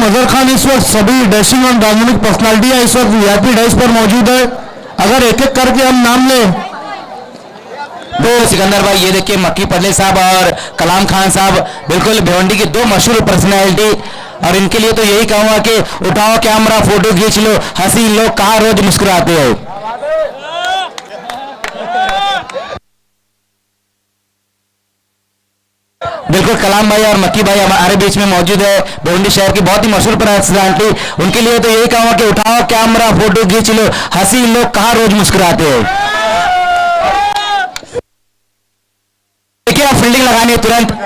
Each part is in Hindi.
मजर खान इस वक्त सभी डैशिंग और डायनामिक पर्सनालिटियां इस वक्त वीआईपी डाइस पर मौजूद है। अगर एक एक करके हम नाम लें तो सिकंदर भाई, ये देखिए मक्की पल्ले साहब और कलाम खान साहब, बिल्कुल भिवंडी की दो मशहूर पर्सनैलिटी, और इनके लिए तो यही कहूंगा कि उठाओ कैमरा, फोटो खींच लो, हंसी लोग कहाँ रोज मुस्कुराते हो। बिल्कुल कलाम भाई और मक्की भाई हमारे बीच में मौजूद है, भिवंडी शहर की बहुत ही मशहूर पर्सनैलिटी। उनके लिए तो यही कहूंगा कि उठाओ कैमरा, फोटो खींच लो, हंसी लोग कहाँ रोज मुस्कुराते हो। देखिए आप फील्डिंग लगानी है तुरंत।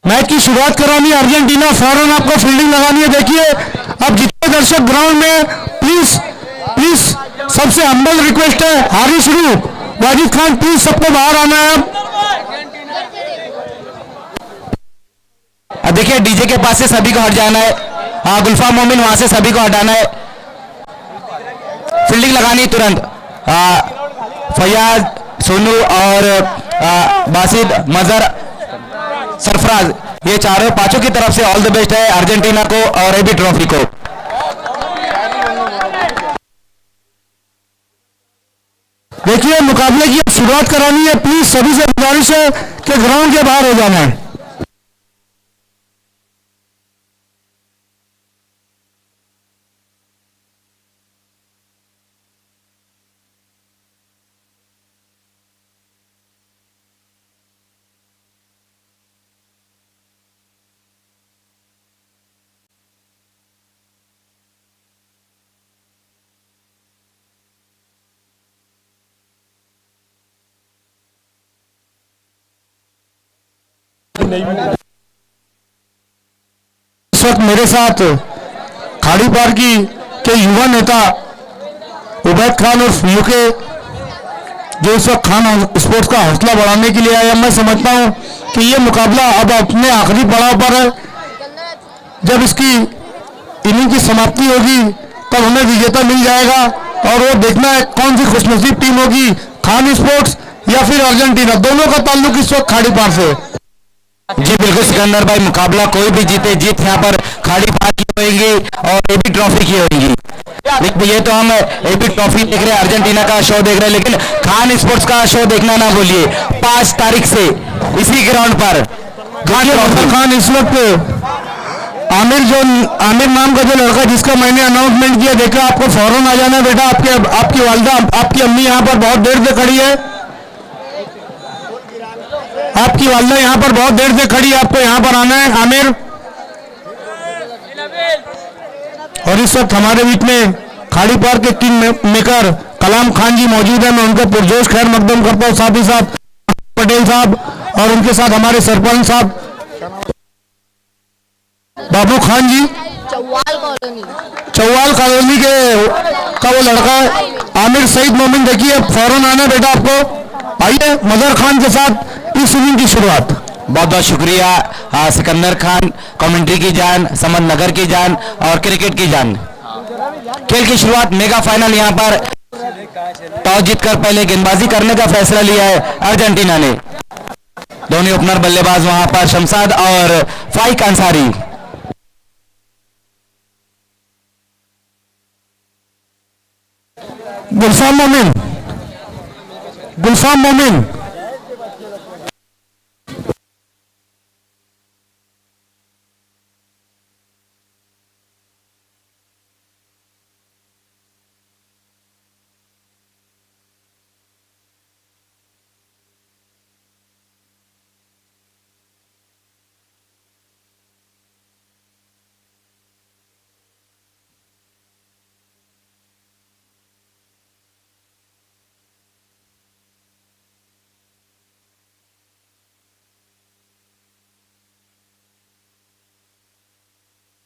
मैच की शुरुआत करानी है अर्जेंटीना, फौरन आपको फील्डिंग लगानी है। देखिए अब जितने दर्शक ग्राउंड में, प्लीज प्लीज सबसे हम्बल रिक्वेस्ट है, हारी शुरू, वाजिद खान प्लीज सबको बाहर आना है। अब देखिए डीजे के पास से सभी को हट जाना है। हाँ, गुल्फा मोमिन वहां से सभी को हटाना है, फील्डिंग लगानी है तुरंत। फैयाज, सोनू और बासिद, मजर, सरफराज, ये चारों पांचों की तरफ से ऑल द बेस्ट है अर्जेंटीना को और एबी ट्रॉफी को। देखिए मुकाबले की शुरुआत करानी है, प्लीज सभी से गुजारिश है कि ग्राउंड के बाहर हो जाना है। इस वक्त मेरे साथ खाड़ी पार के युवा नेता उबैद खान और यूके जो इस वक्त खान स्पोर्ट्स का हौसला बढ़ाने के लिए आए। मैं समझता हूं कि ये मुकाबला अब अपने आखिरी पड़ाव पर है। जब इसकी इनिंग की समाप्ति होगी तब हमें विजेता मिल जाएगा और वो देखना है कौन सी खुशनसीब टीम होगी, खान स्पोर्ट्स या फिर अर्जेंटीना। दोनों का ताल्लुक इस वक्त खाड़ी पार से। जी बिल्कुल सिकंदर भाई, मुकाबला कोई भी जीते, जीत यहाँ पर खाड़ी पार की होगी और एबी ट्रॉफी की होगी। लेकिन ये तो हम एबी ट्रॉफी देख रहे हैं, अर्जेंटीना का शो देख रहे हैं, लेकिन खान स्पोर्ट्स का शो देखना ना भूलिए 5 तारीख से इसी ग्राउंड पर। खान इस वक्त आमिर नाम का जो लड़का जिसका मैंने अनाउंसमेंट किया, देखा आपको फौरन आ जाना बेटा। आपकी वालिदा, आपकी अम्मी यहाँ पर बहुत देर से खड़ी है, आपकी वालिदा यहाँ पर बहुत देर से खड़ी है, आपको यहाँ पर आना है आमिर। और इस वक्त हमारे बीच में खाड़ी पार के किंग मेकर कलाम खान जी मौजूद है। मैं उनका पुरजोश खैर मकदम करता हूँ, साथ ही साथ पटेल साहब और उनके साथ हमारे सरपंच साहब बाबू खान जी, चौवाल कॉलोनी का वो लड़का है आमिर सईद मोमिन। देखिए फौरन आना बेटा आपको। आइए मजर खान के साथ इस इनिंग की शुरुआत। बहुत बहुत शुक्रिया सिकंदर खान, कमेंट्री की जान, समन नगर की जान और क्रिकेट की जान। खेल की शुरुआत, मेगा फाइनल। यहाँ पर टॉस जीतकर पहले गेंदबाजी करने का फैसला लिया है अर्जेंटीना ने। दोनों ओपनर बल्लेबाज वहां पर शमशाद और फाइक अंसारी। गुलफाम मोमिन, गुलफाम मोमिन,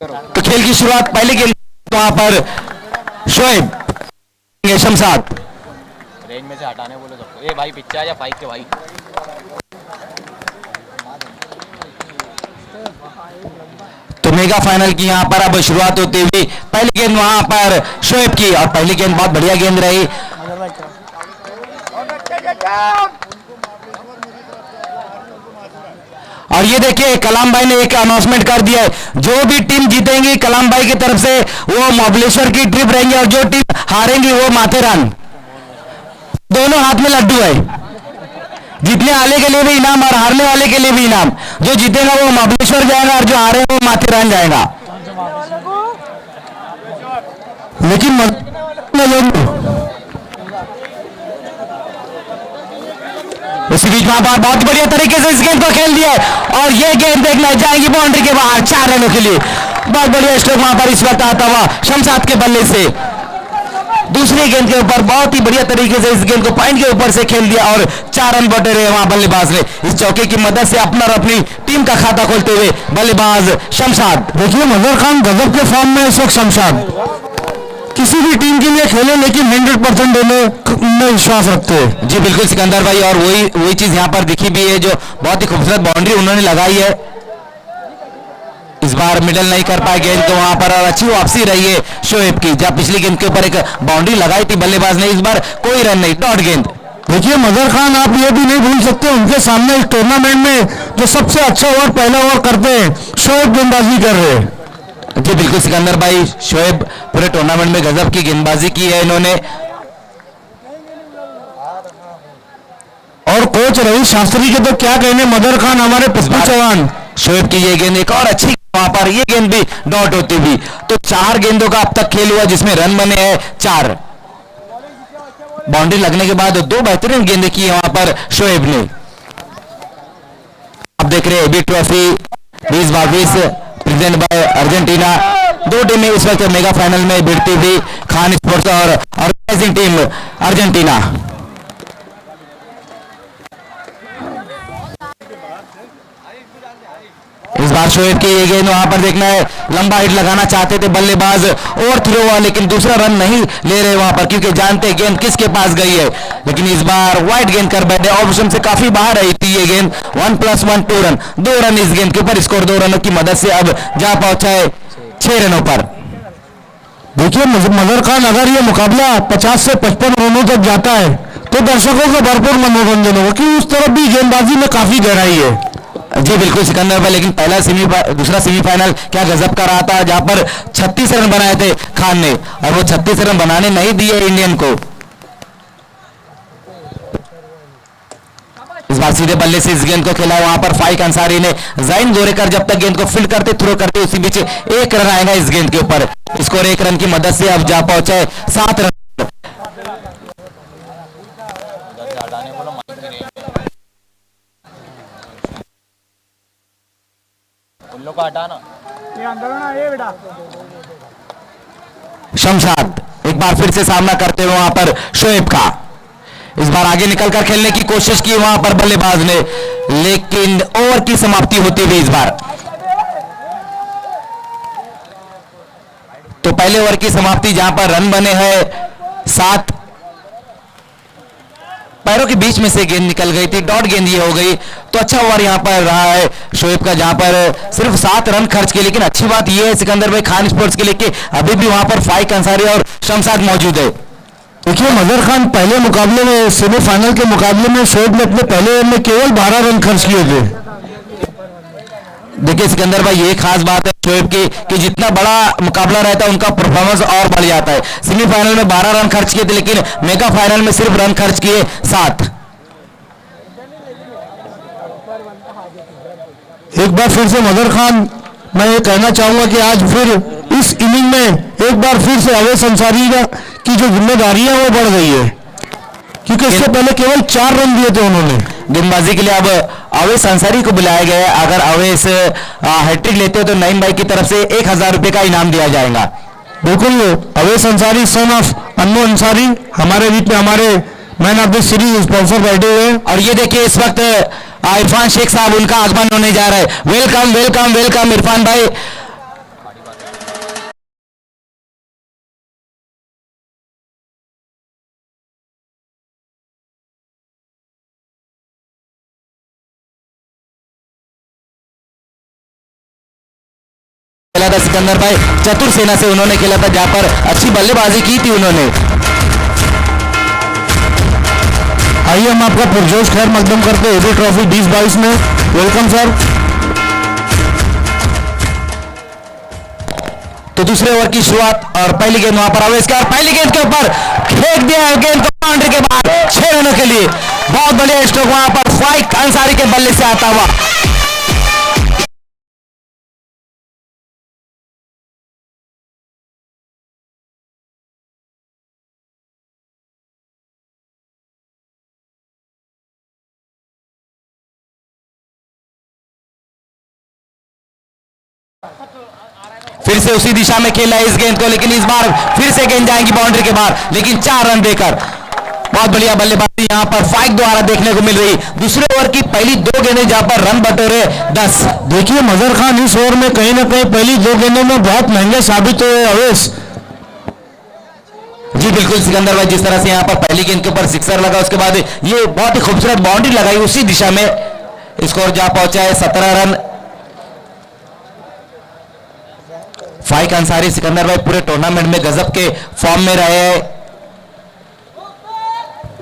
तो खेल की शुरुआत पहले गेंद वहां पर शोएब शमशाद। रेंज में से हटाने बोले सबको। ए भाई पिच्चा या फाइक के भाई। तो तो मेगा फाइनल की यहाँ पर अब शुरुआत होती हुई पहली गेंद वहां पर शोएब की, और पहली गेंद बहुत बढ़िया गेंद रही। और ये देखिए कलाम भाई ने एक अनाउंसमेंट कर दिया है, जो भी टीम जीतेंगी कलाम भाई की तरफ से वो महाबलेश्वर की ट्रिप रहेंगी, और जो टीम हारेंगी वो माथेरान। दोनों हाथ में लड्डू है, जीतने वाले के लिए भी इनाम और हारने वाले के लिए भी इनाम। जो जीतेगा वो महाबलेश्वर जाएगा और जो हारेगा वो माथेरान जाएगा। लेकिन उसी बीच वहां पर बहुत बढ़िया तरीके से इस गेंद को खेल दिया है, और ये गेंद देखना जाएगी बाउंड्री के बाहर 4 रनों के लिए। बहुत बढ़िया स्ट्रोक वहां पर इस वक्त आता हुआ शमशाद के बल्ले से। दूसरी गेंद के ऊपर बहुत ही बढ़िया तरीके से इस गेंद को पॉइंट के ऊपर से खेल दिया, और 4 रन बटोरे वहां बल्लेबाज ने। इस चौके की मदद से अपना और अपनी टीम का खाता खोलते हुए बल्लेबाज शमशाद। देखिए मजहर खान गजब के फॉर्म में इस वक्त शमशाद, किसी भी टीम के लिए खेले लेकिन 100% देने में विश्वास रखते हैं। जी बिल्कुल सिकंदर भाई, और वही चीज यहाँ पर दिखी भी है, जो बहुत ही खूबसूरत बाउंड्री उन्होंने लगाई है। इस बार मिडल नहीं कर पाए गेंद को वहां पर, और अच्छी वापसी रही है शोएब की। जब पिछली गेंद के ऊपर एक बाउंड्री लगाई थी बल्लेबाज ने, इस बार कोई रन नहीं, डॉट गेंद। देखिए मजहर खान आप ये भी नहीं भूल सकते, उनके सामने इस टूर्नामेंट में जो सबसे अच्छा ओवर पहला ओवर करते हैं शोएब गेंदबाजी कर रहे हैं। जी बिल्कुल सिकंदर भाई, शोएब पूरे टूर्नामेंट में गजब की गेंदबाजी की है इन्होंने। और कोच रवि शास्त्री के तो क्या कहने, मदर खान हमारे पप्पू चौहान। शोएब की ये गेंद एक और अच्छी, वहां पर ये गेंद भी डॉट होती हुई। तो 4 गेंदों का अब तक खेल हुआ जिसमें रन बने हैं 4। बाउंड्री लगने के बाद 2 बेहतरीन गेंदें की है वहां पर शोएब ने। अब देख रहे हैं ट्रॉफी 2022 प्रेजेंट बाय अर्जेंटीना। 2 टीमें इस वक्त मेगा फाइनल में भिड़ती हुई, खान स्पोर्ट्स और ऑर्गेनाइजिंग टीम अर्जेंटीना। इस बार शोएब की ये गेंद वहां पर देखना है, लंबा हिट लगाना चाहते थे बल्लेबाज और थ्रो हुआ, लेकिन दूसरा रन नहीं ले रहे वहां पर, क्योंकि जानते गेंद किसके पास गई है। लेकिन इस बार वाइड गेंद कर बैठे, ऑप्शन से काफी बाहर रही थी ये गेंद। 1+1 2 रन, 2 रन इस गेंद के ऊपर स्कोर। 2 रनों की मदद से अब जा पहुंचा है 6 रनों पर। देखिए मजहर खान अगर ये मुकाबला 50 से 55 रनों तक जाता है तो दर्शकों को भरपूर मनोरंजन होगा, कि उस तरफ भी गेंदबाजी में काफी गहराई है। जी बिल्कुल सिकंदर भाई, लेकिन दूसरा सेमीफाइनल क्या गजब का रहा था, जहां पर 36 रन बनाए थे खान ने, और वो 36 रन बनाने नहीं दिए इंडियन को। इस बार सीधे बल्ले से इस गेंद को खेला वहां पर फाइक अंसारी ने। जाइन गोरेकर जब तक गेंद को फील्ड करते थ्रो करते, उसी बीच 1 रन आएगा इस गेंद के ऊपर। स्कोर 1 रन की मदद से अब जा पहुंचा है 7 रन। उन लोग को हटाना। शमशाद एक बार फिर से सामना करते हुए वहां पर शोएब का। इस बार आगे निकलकर खेलने की कोशिश की वहां पर बल्लेबाज ने, लेकिन ओवर की समाप्ति होती हुई इस बार। तो पहले ओवर की समाप्ति जहां पर रन बने हैं 7, पैरों के बीच में से गेंद निकल गई थी, डॉट गेंद ये हो गई। तो अच्छा ओवर यहां पर रहा है शोएब का, जहां पर सिर्फ 7 रन खर्च किए। लेकिन अच्छी बात यह है सिकंदर भाई खान स्पोर्ट्स के लिए कि अभी भी वहां पर फाइक अंसारी और शमशाद मौजूद है। देखिए मजहर खान पहले मुकाबले में, सेमीफाइनल के मुकाबले में शोएब ने अपने पहले ओवर में केवल 12 रन खर्च किए थे। देखिए सिकंदर भाई ये खास बात है शोएब की, कि जितना बड़ा मुकाबला रहता है उनका परफॉर्मेंस और बढ़ जाता है। सेमीफाइनल में 12 रन खर्च किए थे, लेकिन मेगा फाइनल में सिर्फ रन खर्च किए 7। एक बार फिर से मजहर खान मैं ये कहना चाहूंगा कि आज फिर इस इनिंग में एक बार फिर से अवैस अंसारी की जो जिम्मेदारियां वो बढ़ गई है, क्योंकि इससे पहले केवल 4 रन दिए थे उन्होंने। गेंदबाजी के लिए अब अवैस अंसारी को बुलाया गया है। अगर अवैस हैट्रिक लेते हो तो नईम भाई की तरफ से 1000 रुपए का इनाम दिया जाएगा। बिल्कुल, अवैस अंसारी सन ऑफ अन्नू अंसारी हमारे बीच में हमारे man of the series sponsor बैठे हुए। और ये देखिए इस वक्त इरफान शेख साहब उनका आगमन होने जा रहा है। वेलकम वेलकम वेलकम इरफान भाई। खेला था सिकंदर भाई, चतुर सेना से उन्होंने खेला था, जहां पर अच्छी बल्लेबाजी की थी उन्होंने। आइए हम आपका पुरजोश खैर मकदम करते हैं एबी ट्रॉफी 2022 में। Welcome sir. तो दूसरे ओवर की शुरुआत और पहली गेंद वहां पर आवेश का, और पहली गेंद के ऊपर फेंक दिया है गेंद को बाउंड्री के बाहर 6 रनों के लिए। बहुत बढ़िया स्ट्रोक वहां पर फाइक अंसारी के बल्ले से आता हुआ। फिर से उसी दिशा में खेला है इस गेंद को, लेकिन इस बार फिर से गेंद जाएंगी बाउंड्री के बाहर, लेकिन 4 रन देकर। बहुत बढ़िया बल्लेबाजी यहां पर फाइक द्वारा देखने को मिल रही। दूसरे ओवर की पहली 2 गेंदें जहां पर रन बटोरे 10। देखिए मजहर खान इस ओवर में कहीं ना कहीं पहली 2 गेंदों में बहुत महंगे साबित हुए अवेश। जी बिल्कुल सिकंदर भाई, जिस तरह से यहां पर पहली गेंद के ऊपर सिक्सर लगा, उसके बाद ये बहुत ही खूबसूरत बाउंड्री लगाई उसी दिशा में। स्कोर जहां पहुंचा है 17 रन। फाइक अंसारी सिकंदर भाई पूरे टूर्नामेंट में गजब के फॉर्म में रहे हैं।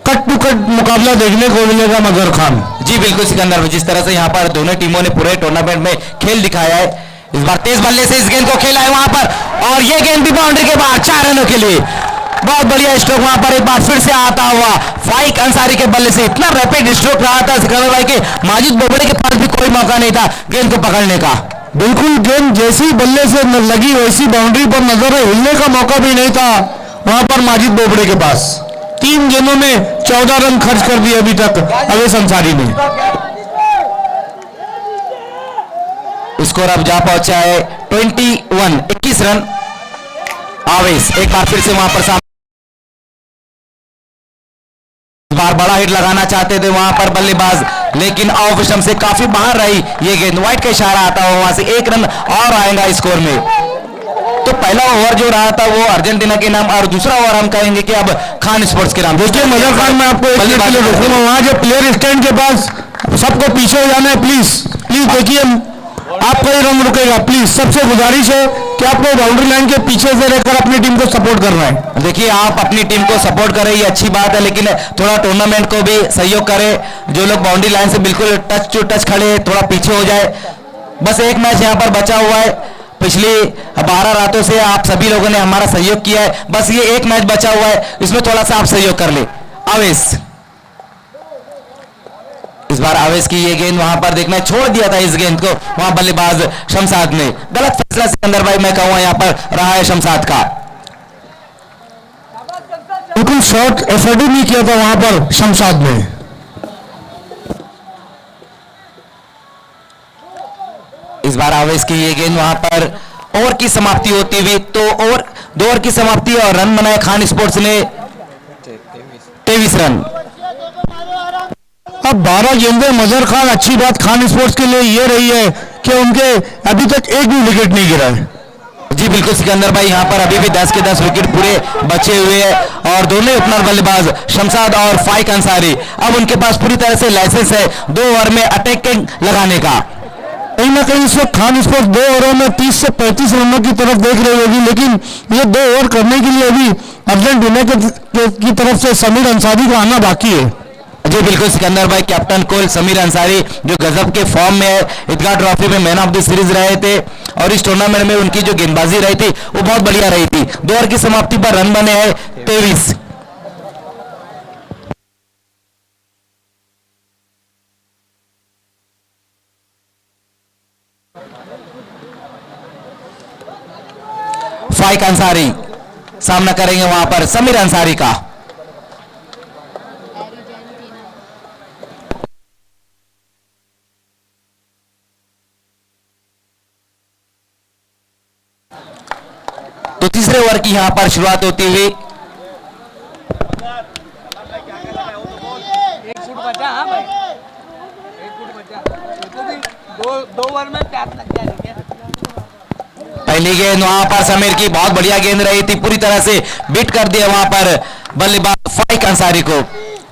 कट टू कट मुकाबला देखने को मिलेगा मजहर खान। जी बिल्कुल सिकंदर भाई, जिस तरह से यहां पर दोनों टीमों ने पूरे टूर्नामेंट में खेल दिखाया है। इस बार तेज बल्ले से इस गेंद को खेला है वहां पर, और ये गेंद भी बाउंड्री के बाहर 4 रनों के लिए। बहुत बढ़िया स्ट्रोक वहां पर एक बार फिर से आता हुआ फाइक अंसारी के बल्ले से। इतना रैपिड स्ट्रोक रहा था सिकंदर भाई के माजिद बोबड़े के पास भी कोई मौका नहीं था गेंद को पकड़ने का। बिल्कुल गेंद जैसी बल्ले से लगी वैसी बाउंड्री पर नजर हिलने का मौका भी नहीं था वहां पर माजिद बोबड़े के पास। 3 गेंदों में 14 रन खर्च कर दिए अभी तक अवेश अंसारी ने। स्कोर अब जा पहुंचा है 21 रन। आवेश एक बार फिर से वहां पर सामने, इस बार बड़ा हिट लगाना चाहते थे वहां पर बल्लेबाज, लेकिन ऑफ स्टंप से काफी बाहर रही ये गेंद। वाइट का इशारा आता हुआ वहां से 1 रन और आएगा स्कोर में। तो पहला ओवर जो रहा था वो अर्जेंटीना के नाम, और दूसरा ओवर हम कहेंगे कि अब खान स्पोर्ट्स के नाम। देखिए मजहर खान, मैं आपको एक मिनट के लिए रोकूंगा। वहां जो प्लेयर स्टैंड के पास सबको पीछे हो जाना है प्लीज। प्लीज देखिए आपका ही रन रुकेगा प्लीज। सबसे गुजारिश है कि आपको बाउंड्री लाइन के पीछे से रहकर अपनी टीम को सपोर्ट करना है। देखिए आप अपनी टीम को सपोर्ट करें ये अच्छी बात है, लेकिन थोड़ा टूर्नामेंट को भी सहयोग करें। जो लोग बाउंड्री लाइन से बिल्कुल टच टू टच खड़े थोड़ा पीछे हो जाए। बस एक मैच यहाँ पर बचा हुआ है। पिछली 12 रातों से आप सभी लोगों ने हमारा सहयोग किया है, बस ये एक मैच बचा हुआ है, इसमें थोड़ा सा आप सहयोग कर ले। आवेश, इस बार आवेश की ये गेंद वहां पर देखना छोड़ दिया था इस गेंद को वहां बल्लेबाज शमशाद ने। गलत फैसला सिकंदर भाई मैं कहूंगा यहां पर रहा है शमशाद का। बिल्कुल शॉट एफर्ट नहीं किया था वहां पर शमशाद ने। इस बार आवेश की ये गेंद वहां पर ओवर की समाप्ति होती हुई, तो ओवर 2 ओवर की समाप्ति और रन बनाए खान स्पोर्ट्स ने 23 रन। अब 12 गेंदें मजहर खान। अच्छी बात खान स्पोर्ट्स के लिए ये रही है कि उनके अभी तक एक भी विकेट नहीं गिरा है। जी बिल्कुल सिकंदर भाई, यहाँ पर अभी भी 10 के 10 विकेट पूरे बचे हुए हैं, और दोनों ओपनर बल्लेबाज शमशाद और फाइक अंसारी अब उनके पास पूरी तरह से लाइसेंस है 2 ओवर में अटैकिंग लगाने का। कहीं ना कहीं इस वक्त खान स्पोर्ट्स 2 ओवरों में 30 से 35 रनों की तरफ देख रही होगी, लेकिन ये 2 ओवर करने के लिए अभी अर्जेंटीना की तरफ से समीर अंसारी का आना बाकी है। जी बिल्कुल सिकंदर भाई, कैप्टन कोल समीर अंसारी जो गजब के फॉर्म में है, ईदगाह ट्रॉफी में मैन ऑफ द सीरीज रहे थे, और इस टूर्नामेंट में उनकी जो गेंदबाजी रही थी वो बहुत बढ़िया रही थी। 2 ओवर की समाप्ति पर रन बने हैं 23। फाइक अंसारी सामना करेंगे वहां पर समीर अंसारी का। तो तीसरे ओवर की यहां पर शुरुआत होती हुई। एक फुट बचा। हाँ भाई, एक फुट बचा। तो भी दो ओवर में प्यास लग जाएगी। पहली गेंद वहां पर समीर की बहुत बढ़िया गेंद रही थी, पूरी तरह से बीट कर दिया वहां पर बल्लेबाज फाइक अंसारी को।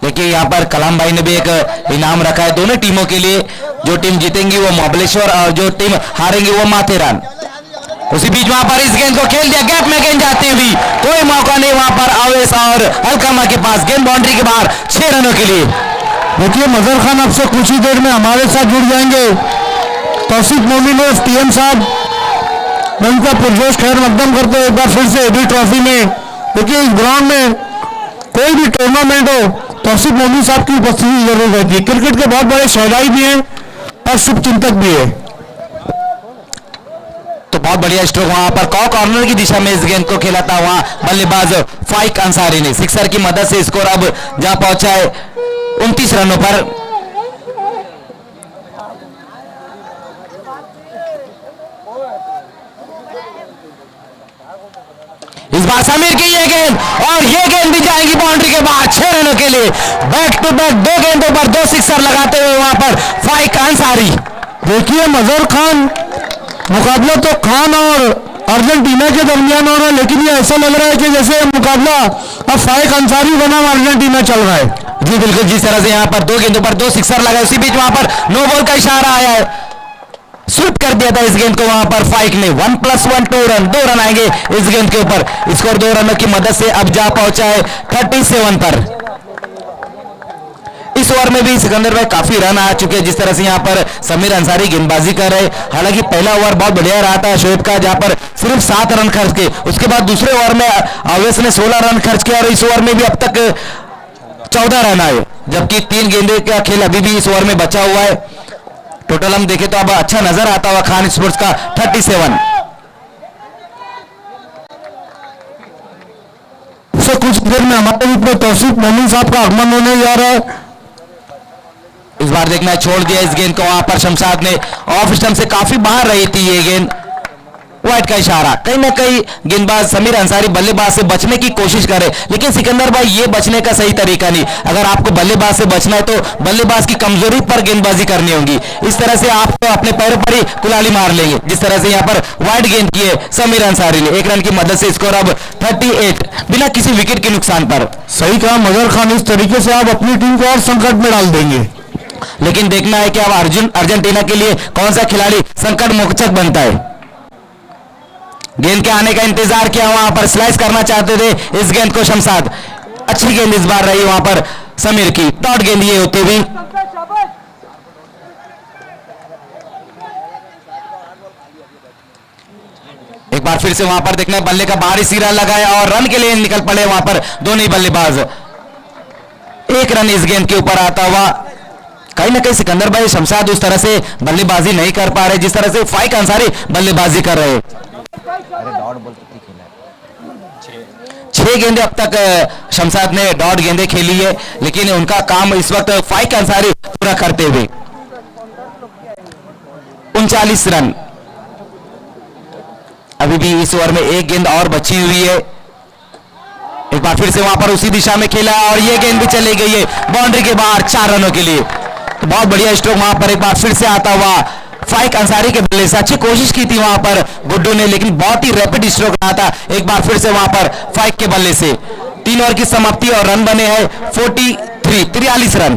देखिए यहां पर कलाम भाई ने भी एक इनाम रखा है दोनों टीमों के लिए। जो टीम जीतेंगी वो महाबलेश्वर, और जो टीम हारेंगी वो माथेरान। उसी बीच वहां पर इस गेंद को खेल दिया, गैप में गेंद जाती हुई, कोई मौका नहीं वहां पर अवेश और अलकामा के पास, गेंद बाउंड्री के बाहर 6 रनों के लिए। देखिए मजहर खान आपसे कुछ ही देर में हमारे साथ जुड़ जाएंगे। तौसीफ मोमिन और टीएम साहब, मैं उनका पुरजोश खैर मकदम करते एक बार फिर से एबी ट्रॉफी में। देखिए इस ग्राउंड में कोई भी टूर्नामेंट हो, तौसीफ मोमिन साहब की उपस्थिति जरूर रहती है। क्रिकेट के बहुत बड़े शहनाई भी हैं और शुभचिंतक भी है। तो बहुत बढ़िया स्ट्रोक वहां पर कॉर्नर की दिशा में इस गेंद को खेला था, वहां बल्लेबाज फाइक अंसारी ने सिक्सर की मदद से स्कोर अब जा पहुंचा है 29 रनों पर। इस बार समीर की ये गेंद और ये गेंद भी जाएगी बाउंड्री के बाहर 6 रनों के लिए। बैक टू बैक 2 गेंदों पर 2 सिक्सर लगाते हुए वहां पर फाइक अंसारी। देखिए मजहर खान, मुकाबला तो खान और अर्जेंटीना के दरमियान हो रहा है, लेकिन ये ऐसा लग रहा है कि जैसे मुकाबला अब फाइक अंसारी बनाम अर्जेंटीना चल रहा है। जी बिल्कुल, जिस तरह से यहाँ पर 2 गेंदों पर 2 सिक्सर लगाए, उसी बीच वहां पर नो बॉल का इशारा आया है, स्वीप कर दिया था इस गेंद को वहां पर फाइक ने। 1+1 2 रन, 2 रन आएंगे इस गेंद के ऊपर। स्कोर 2 रनों की मदद से अब जा पहुंचा है 37 पर। इस ओवर में भी सिकंदर भाई काफी रन आ चुके हैं, जिस तरह से यहाँ पर समीर अंसारी गेंदबाजी कर रहे। हालांकि पहला ओवर बहुत बढ़िया रहा था शोएब का, जहां पर सिर्फ 7 रन खर्च किए। उसके बाद दूसरे ओवर में अवेश ने 16 रन खर्च किया और इस ओवर में भी अब तक 14 रन आए, जबकि 3 गेंदे का खेल अभी भी इस ओवर में बचा हुआ है। टोटल हम देखें तो अब अच्छा नजर आता हुआ खान स्पोर्ट्स का 37। कुछ देर में हमारे बीच में तौसीफ मोमिन साहब का आगमन होने जा रहा है। इस बार देखना है, छोड़ दिया इस गेंद को वहां पर शमशाद ने, ऑफ स्टंप से काफी बाहर रही थी ये गेंद। वाइट का इशारा, कहीं ना कहीं गेंदबाज समीर अंसारी बल्लेबाज से बचने की कोशिश करे, लेकिन सिकंदर भाई ये बचने का सही तरीका नहीं। अगर आपको बल्लेबाज से बचना है तो बल्लेबाज की कमजोरी पर गेंदबाजी करनी होगी। इस तरह से आप तो अपने पैरों पर ही कुलाली मार लेंगे, जिस तरह से यहाँ पर वाइट गेंद की है समीर अंसारी ने। 1 रन की मदद से स्कोर अब 38 बिना किसी विकेट के नुकसान पर। सही कहा मजहर खान, इस तरीके से आप अपनी टीम को और संकट में डाल देंगे। लेकिन देखना है कि अब अर्जेंटीना के लिए कौन सा खिलाड़ी संकट मोचक बनता है। गेंद के आने का इंतजार किया, वहां पर स्लाइस करना चाहते थे इस गेंद को शमशाद। अच्छी गेंद इस बार रही वहां पर समीर की, डॉट गेंद ये होते हुए। एक बार फिर से वहां पर देखना है, बल्ले का बाहरी सिरा लगाया और रन के लिए निकल पड़े वहां पर दोनों ही बल्लेबाज। 1 रन इस गेंद के ऊपर आता हुआ। कहीं ना कहीं सिकंदर भाई शमशाद उस तरह से बल्लेबाजी नहीं कर पा रहे जिस तरह से फाइक अंसारी बल्लेबाजी कर रहे। 6 गेंदे अब तक शमशाद ने डॉट गेंदे खेली है, लेकिन उनका काम इस वक्त फाइक अंसारी पूरा करते हुए। 39 रन अभी भी इस ओवर में 1 गेंद और बची हुई है। एक बार फिर से वहां पर उसी दिशा में खेला और ये गेंद भी चली गई है बाउंड्री के बाहर 4 रनों के लिए। तो बहुत बढ़िया स्ट्रोक वहां पर एक बार फिर से आता हुआ फाइक अंसारी के बल्ले से। अच्छी कोशिश की थी वहां पर गुड्डू ने, लेकिन बहुत ही रैपिड स्ट्रोक रहा था एक बार फिर से वहां पर फाइक के बल्ले से। 3 ओवर की समाप्ति और रन बने हैं 43 रन।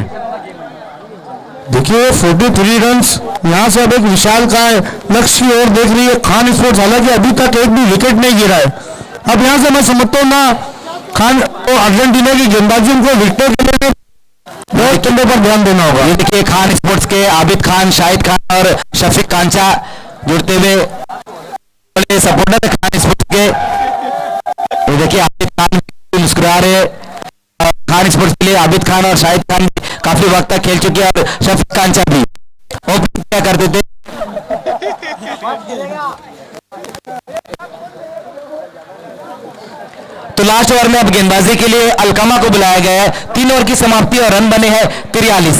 देखिए 43 रन, यहां से अब एक विशाल का लक्ष्य की ओर देख रही है खान स्पोर्ट्स। हालांकि अभी तक एक भी विकेट नहीं गिरा है। अब यहां से मैं समझता हूं ना खान और अर्जेंटीना की गेंदबाजी को विकेट के लिए बहुत चंदे पर ध्यान देना होगा। ये देखिए खान स्पोर्ट्स के आबिद खान, शाहिद खान और शफीक कांचा जुड़ते हुए सपोर्टर खान स्पोर्ट्स के। ये देखिए आबिद खान मुस्कुरा रहे। खान स्पोर्ट्स के लिए आबिद खान और शाहिद खान काफी वक्त तक खेल चुके हैं और शफीक कांचा भी ओपनिंग क्या करते थे। तो लास्ट ओवर में अब गेंदबाजी के लिए अलकामा को बुलाया गया है। 3 ओवर की समाप्ति और रन बने हैं 43।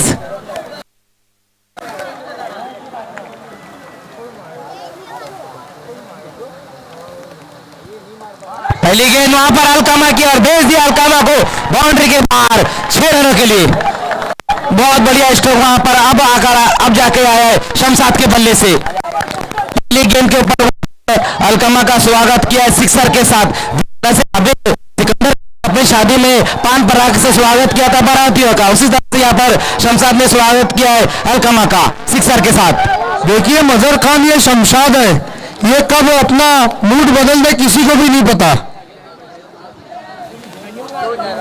पहली गेंद वहां पर अलकामा की और भेज दिया अलकामा को बाउंड्री के बाहर 6 रनों के लिए। बहुत बढ़िया स्ट्रोक वहां पर अब आकर अब जाके आया है शमशाद के बल्ले से। पहली गेंद के ऊपर अलकामा का स्वागत किया है सिक्सर के साथ। सिकंदर अपनी शादी में पान पराग से स्वागत किया था बारातियों का, उसी तरह से यहाँ पर शमशाद ने स्वागत किया है अलकामा का सिक्सर के साथ। देखिए मजहर खान, ये शमशाद है, ये कब अपना मूड बदल दे किसी को भी नहीं पता।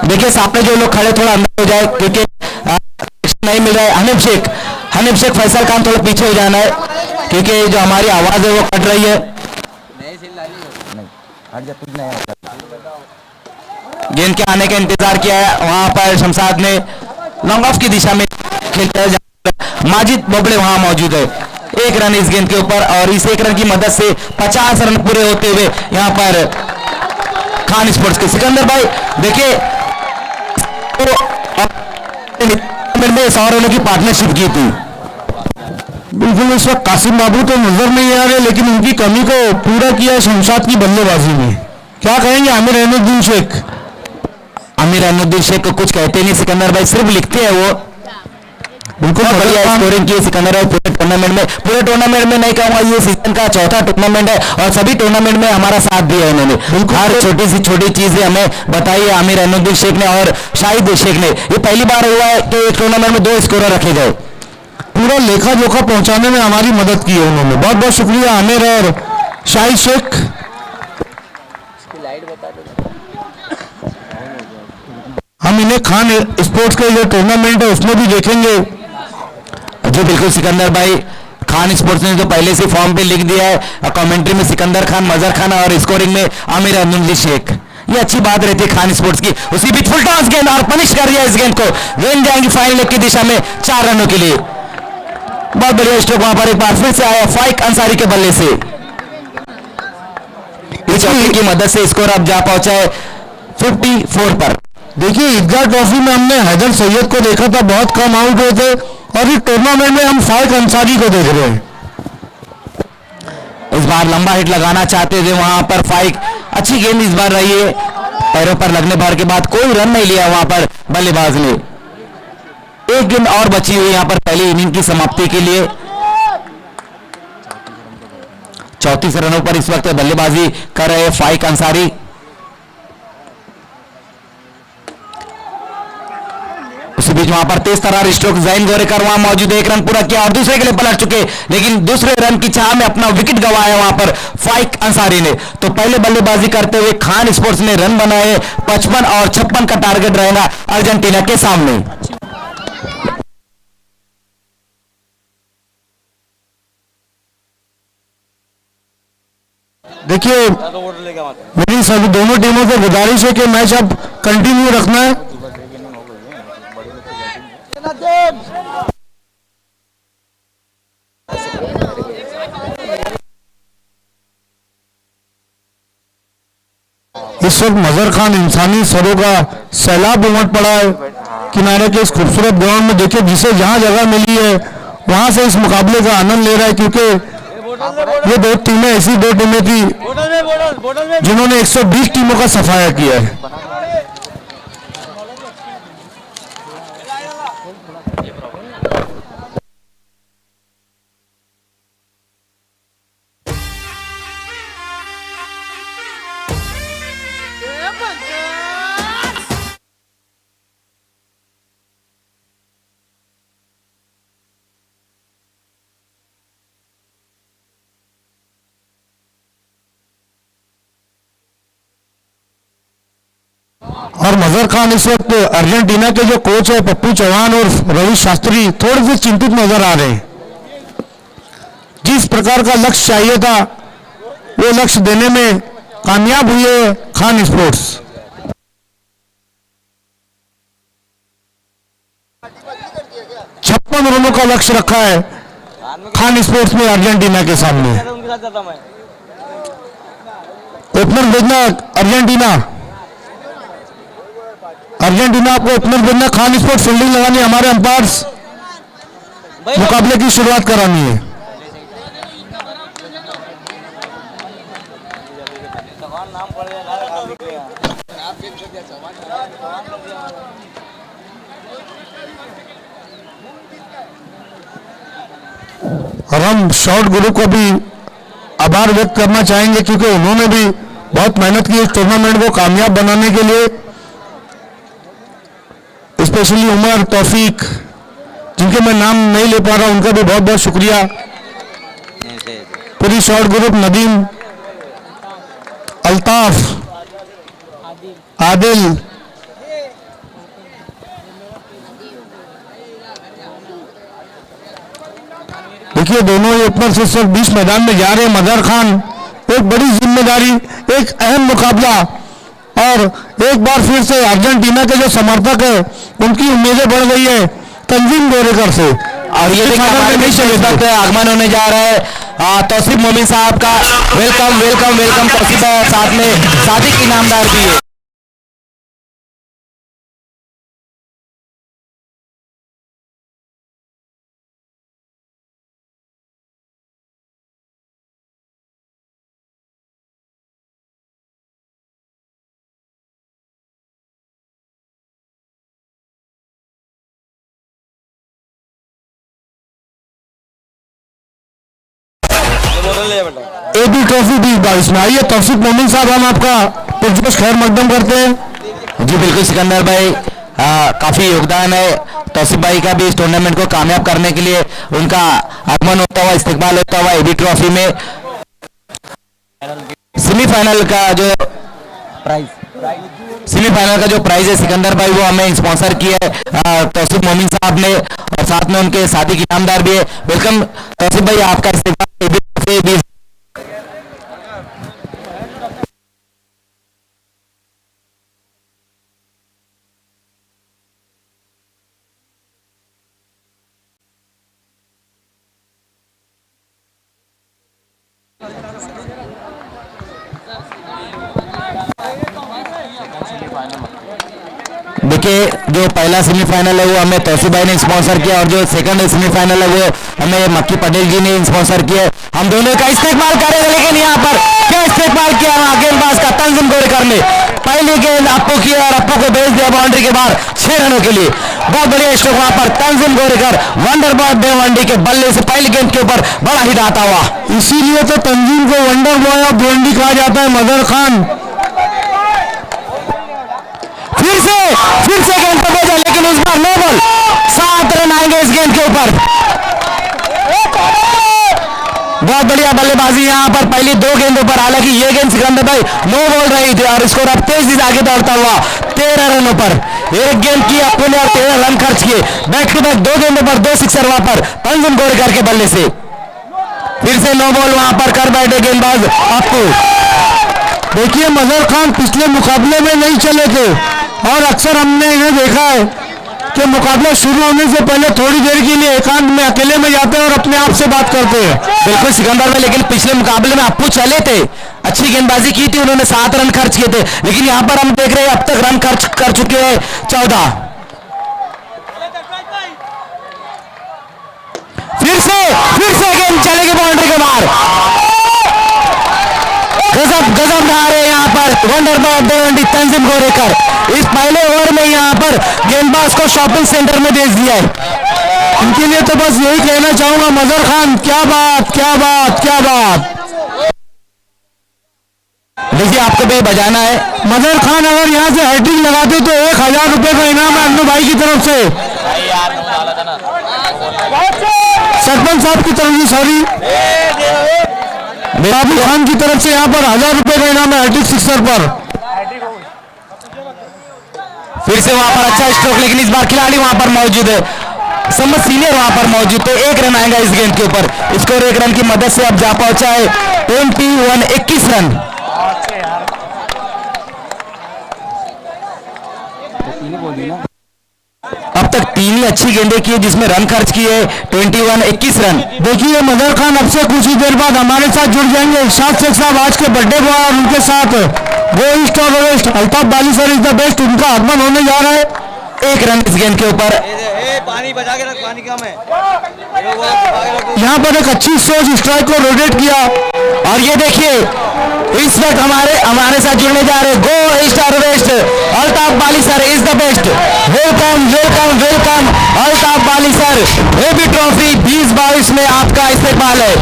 देखिए सामने जो लोग खड़े थोड़ा अंदर हो जाए क्योंकि नहीं मिल रहा है। हनीफ शेख फैसल खान थोड़ा पीछे हो जाना है क्योंकि जो हमारी आवाज है वो कट रही है। गेंद के आने का इंतजार किया है। वहां पर शमशाद ने लॉन्ग ऑफ की दिशा में खेलता है। माजिद बोबड़े वहां मौजूद है। एक रन इस गेंद के ऊपर और इस एक रन की मदद से 50 रन पूरे होते हुए यहां पर खान स्पोर्ट्स के सिकंदर भाई देखिए में 100 रनों की पार्टनरशिप की थी। बिल्कुल इस वक्त कासिम बाबू तो नजर नहीं आ रहे, लेकिन उनकी कमी को पूरा किया शमशाद की बल्लेबाजी में। क्या कहेंगे आमिर रहनुद्दीन शेख? आमिर रहनुद्दीन शेख को कुछ कहते नहीं सिकंदर भाई, सिर्फ लिखते हैं वो। बिल्कुल बढ़िया स्कोरिंग की सिकंदर भाई पूरे टूर्नामेंट में नहीं कहूंगा, ये सीजन का चौथा टूर्नामेंट है और सभी टूर्नामेंट में हमारा साथ दिया है उन्होंने। हर छोटी सी छोटी चीजें हमें बताई है आमिर रहनुद्दीन शेख ने और शाहिद शेख ने। ये पहली बार हुआ है कि एक टूर्नामेंट में 2 स्कोरर रखे गए। पूरा लेखा जोखा पहुंचाने में हमारी मदद की है उन्होंने। बहुत बहुत शुक्रिया आमिर और शाहिद शेख। हम इन्हें खान स्पोर्ट्स के जो टूर्नामेंट है उसमें भी देखेंगे। जी बिल्कुल सिकंदर भाई, खान स्पोर्ट्स ने तो पहले से फॉर्म पे लिख दिया है। कमेंट्री में सिकंदर खान, मजहर खान और स्कोरिंग में आमिर रहनुद्दीन शेख। ये अच्छी बात रहती है खान स्पोर्ट्स की। उसी बीच फुल टॉस गेंद और पनिश कर दिया इस गेंद को। गेंद जाएंगी फाइनल लेग की दिशा में 4 रनों के लिए। बहुत बढ़िया स्ट्रोक वहां पर एक बार फिर से आया फाइक अंसारी के बल्ले से। इस चौके की मदद से स्कोर अब जा पहुंचा है 54 पर। देखिए ईदगाह ट्रॉफी में हमने हैदर सैयद को देखा था, बहुत कम आउट हुए थे, और इस टूर्नामेंट में हम फाइक अंसारी को देख रहे हैं। इस बार लंबा हिट लगाना चाहते थे वहां पर फाइक। अच्छी गेंद इस बार रही है, पैरों पर लगने भर के बाद कोई रन नहीं लिया वहां पर बल्लेबाज ने। एक गेंद और बची हुई यहां पर पहली इनिंग की समाप्ति के लिए। 34 रनों पर इस वक्त बल्लेबाजी कर रहे फाइक अंसारी। उसी बीच वहां पर तेज तरार स्ट्रोक जैन गोरेकर वहां मौजूद, 1 रन पूरा किया और दूसरे के लिए पलट चुके, लेकिन दूसरे रन की चाह में अपना विकेट गंवाया वहां पर फाइक अंसारी ने। तो पहले बल्लेबाजी करते हुए खान स्पोर्ट्स ने रन बनाए 55 और 56 का टारगेट रहेगा अर्जेंटीना के सामने। देखिए मेरी सभी दोनों टीमों से गुजारिश है कि मैच अब कंटिन्यू रखना है। इस वक्त मजहर खान इंसानी सरों का सैलाब उमड़ पड़ा है किनारे के इस खूबसूरत ग्राउंड में। देखिए जिसे जहां जगह मिली है वहां से इस मुकाबले का आनंद ले रहा है, क्योंकि ये दो टीमें ऐसी दो टीमें थी जिन्होंने 120 टीमों का सफाया किया है। और मजहर खान इस वक्त अर्जेंटीना के जो कोच है पप्पू चौहान और रवि शास्त्री थोड़े से चिंतित नजर आ रहे हैं। जिस प्रकार का लक्ष्य चाहिए था वो लक्ष्य देने में कामयाब हुई है खान स्पोर्ट्स। छप्पन रनों का लक्ष्य रखा है खान स्पोर्ट्स में अर्जेंटीना के सामने। ओपनर भेजना अर्जेंटीना आपको ओपनर भेजना, खान स्पोर्ट्स फील्डिंग लगानी, हमारे अंपायर्स मुकाबले की शुरुआत करानी है। और हम शॉर्ट गुरु को भी आभार व्यक्त करना चाहेंगे, क्योंकि उन्होंने भी बहुत मेहनत की इस टूर्नामेंट को कामयाब बनाने के लिए। स्पेशली उमर, तौफीक, जिनके मैं नाम नहीं ले पा रहा, उनका भी बहुत बहुत शुक्रिया। Very short group Nadeem, Altaf, Adil, देखिए दोनों ही ऊपर से सिर्फ 20 मैदान में जा रहे हैं। मजहर खान, एक बड़ी जिम्मेदारी, एक अहम मुकाबला, और एक बार फिर से अर्जेंटीना के जो समर्थक है उनकी उम्मीदें बढ़ गई है तंजीम गोरेकर से। और ये देखिए हमारे बीच में इस वक्त आगमन होने जा रहा है तौसीफ मोमिन साहब का। वेलकम वेलकम वेलकम तौसीफ भाई, साथ में सादिक इनामदार भी है। एबी ट्रॉफी 2022 में आइए तौसीफ मोमिन साहब, हम आपका पुरजोश खैर मकदम करते हैं। जी बिल्कुल सिकंदर भाई, काफी योगदान है तौसीफ भाई का भी इस टूर्नामेंट को कामयाब करने के लिए। उनका आगमन होता हुआ, इस्तेकबाल होता हुआ एबी ट्रॉफी में सेमीफाइनल का जो प्राइज है सिकंदर भाई, वो हमें स्पॉन्सर किया है तौसीफ मोमिन साहब ने, और साथ में उनके साथी इनामदार भी है। वेलकम तौसीफ भाई, आपका इस्तेकबाल एबी ट्रॉफी। देखिए जो पहला सेमीफाइनल है वो हमें तौसीफ भाई ने स्पॉन्सर किया, और जो सेकंड सेमीफाइनल है वो हमें मक्की पटेल जी ने स्पॉन्सर किया। हम दोनों का इस्तेमाल करेंगे, लेकिन यहाँ पर क्या इस्तेमाल किया गेंदबाज का तंजीम गोरेकर ने। पहली गेंद अप्पू की और अप्पू को भेज दिया बाउंड्री के बाहर 6 रनों के लिए। बहुत बढ़िया स्ट्रोक वहां पर तंजीम गोरेकर वंडर बॉय भिवंडी के बल्ले से पहली गेंद के ऊपर बड़ा हिट आता हुआ। इसीलिए तो तंजीम को वंडर बॉय ऑफ भिवंडी कहा जाता है। मजहर खान फिर से गेंद पर भेजा, लेकिन इस बार नो बॉल। 7 रन आएंगे इस गेंद के ऊपर। बहुत बढ़िया बल्लेबाजी यहाँ पर पहली 2 गेंदों पर, हालांकि ये गेंद सिकंदर भाई नो बॉल रही थी और स्कोर अब तेजी से आगे दौड़ता हुआ 13 रनों पर। एक गेंद की अपने ने 13 रन खर्च किए। बैक टू बैक 2 गेंदों पर 2 सिक्सर वहां पर तंजीम गोरेकर के बल्ले से। फिर से नो बॉल वहां पर कर बैठे गेंदबाज अप्पू। देखिए मजहर खान पिछले मुकाबले में नहीं चले थे, और अक्सर हमने इन्हें देखा है कि मुकाबला शुरू होने से पहले थोड़ी देर के लिए एकांत में अकेले में जाते हैं और अपने आप से बात करते हैं। बिल्कुल सिकंदर भाई, लेकिन पिछले मुकाबले में अप्पू चले थे, अच्छी गेंदबाजी की थी, उन्होंने 7 रन खर्च किए थे, लेकिन यहां पर हम देख रहे हैं अब तक रन खर्च कर चुके हैं 14। फिर से गेंद चलेगी बाउंड्री के बाहर। गजब ढा रहे यहाँ पर वंडर बॉय भिवंडी तंजीम गोरेकर। इस पहले ओवर में यहाँ पर गेंदबाज को शॉपिंग सेंटर में भेज दिया है। इनके लिए तो बस यही कहना चाहूंगा, मजहर खान क्या बात क्या बात क्या बात। देखिए आपको भी बजाना है। मजहर खान अगर यहाँ से हैट्रिक लगाते तो 1000 रुपए का इनाम है अन्नू भाई की तरफ से, सरपंच साहब की तरफ से, सॉरी बाबू खान की तरफ से। यहाँ पर 1000 रुपए का इनाम है हैट्रिक सिक्सर पर। फिर से वहां पर अच्छा स्ट्रोक, लेकिन इस बार खिलाड़ी वहां पर मौजूद है, समझ सीनियर वहां पर मौजूद, तो 1 रन आएगा इस गेंद के ऊपर। स्कोर 1 रन की मदद से अब जा पहुंचा है 21 रन। अब तक 3 ही अच्छी गेंदें की जिसमें रन खर्च किए 21 रन। देखिए मजहर खान अब से कुछ ही देर बाद हमारे साथ जुड़ जाएंगे। इरशाद शेख साहब आज के बर्थडे बॉय, और उनके साथ वो ईस्ट और west Altaf Bali sir is the best, उनका आगमन होने जा रहा है। 1 रन इस गेंद के ऊपर। पानी बचा के रख, पानी कम है। यहाँ पर एक अच्छी सोच स्ट्राइक को रोटेट किया, और ये देखिए इस वक्त हमारे साथ जुड़ने जा रहे गो ईस्ट और west Altaf Bali sir is the best. Welcome welcome welcome Altaf Bali sir. AB trophy 2022 में आपका इस्तेमाल है।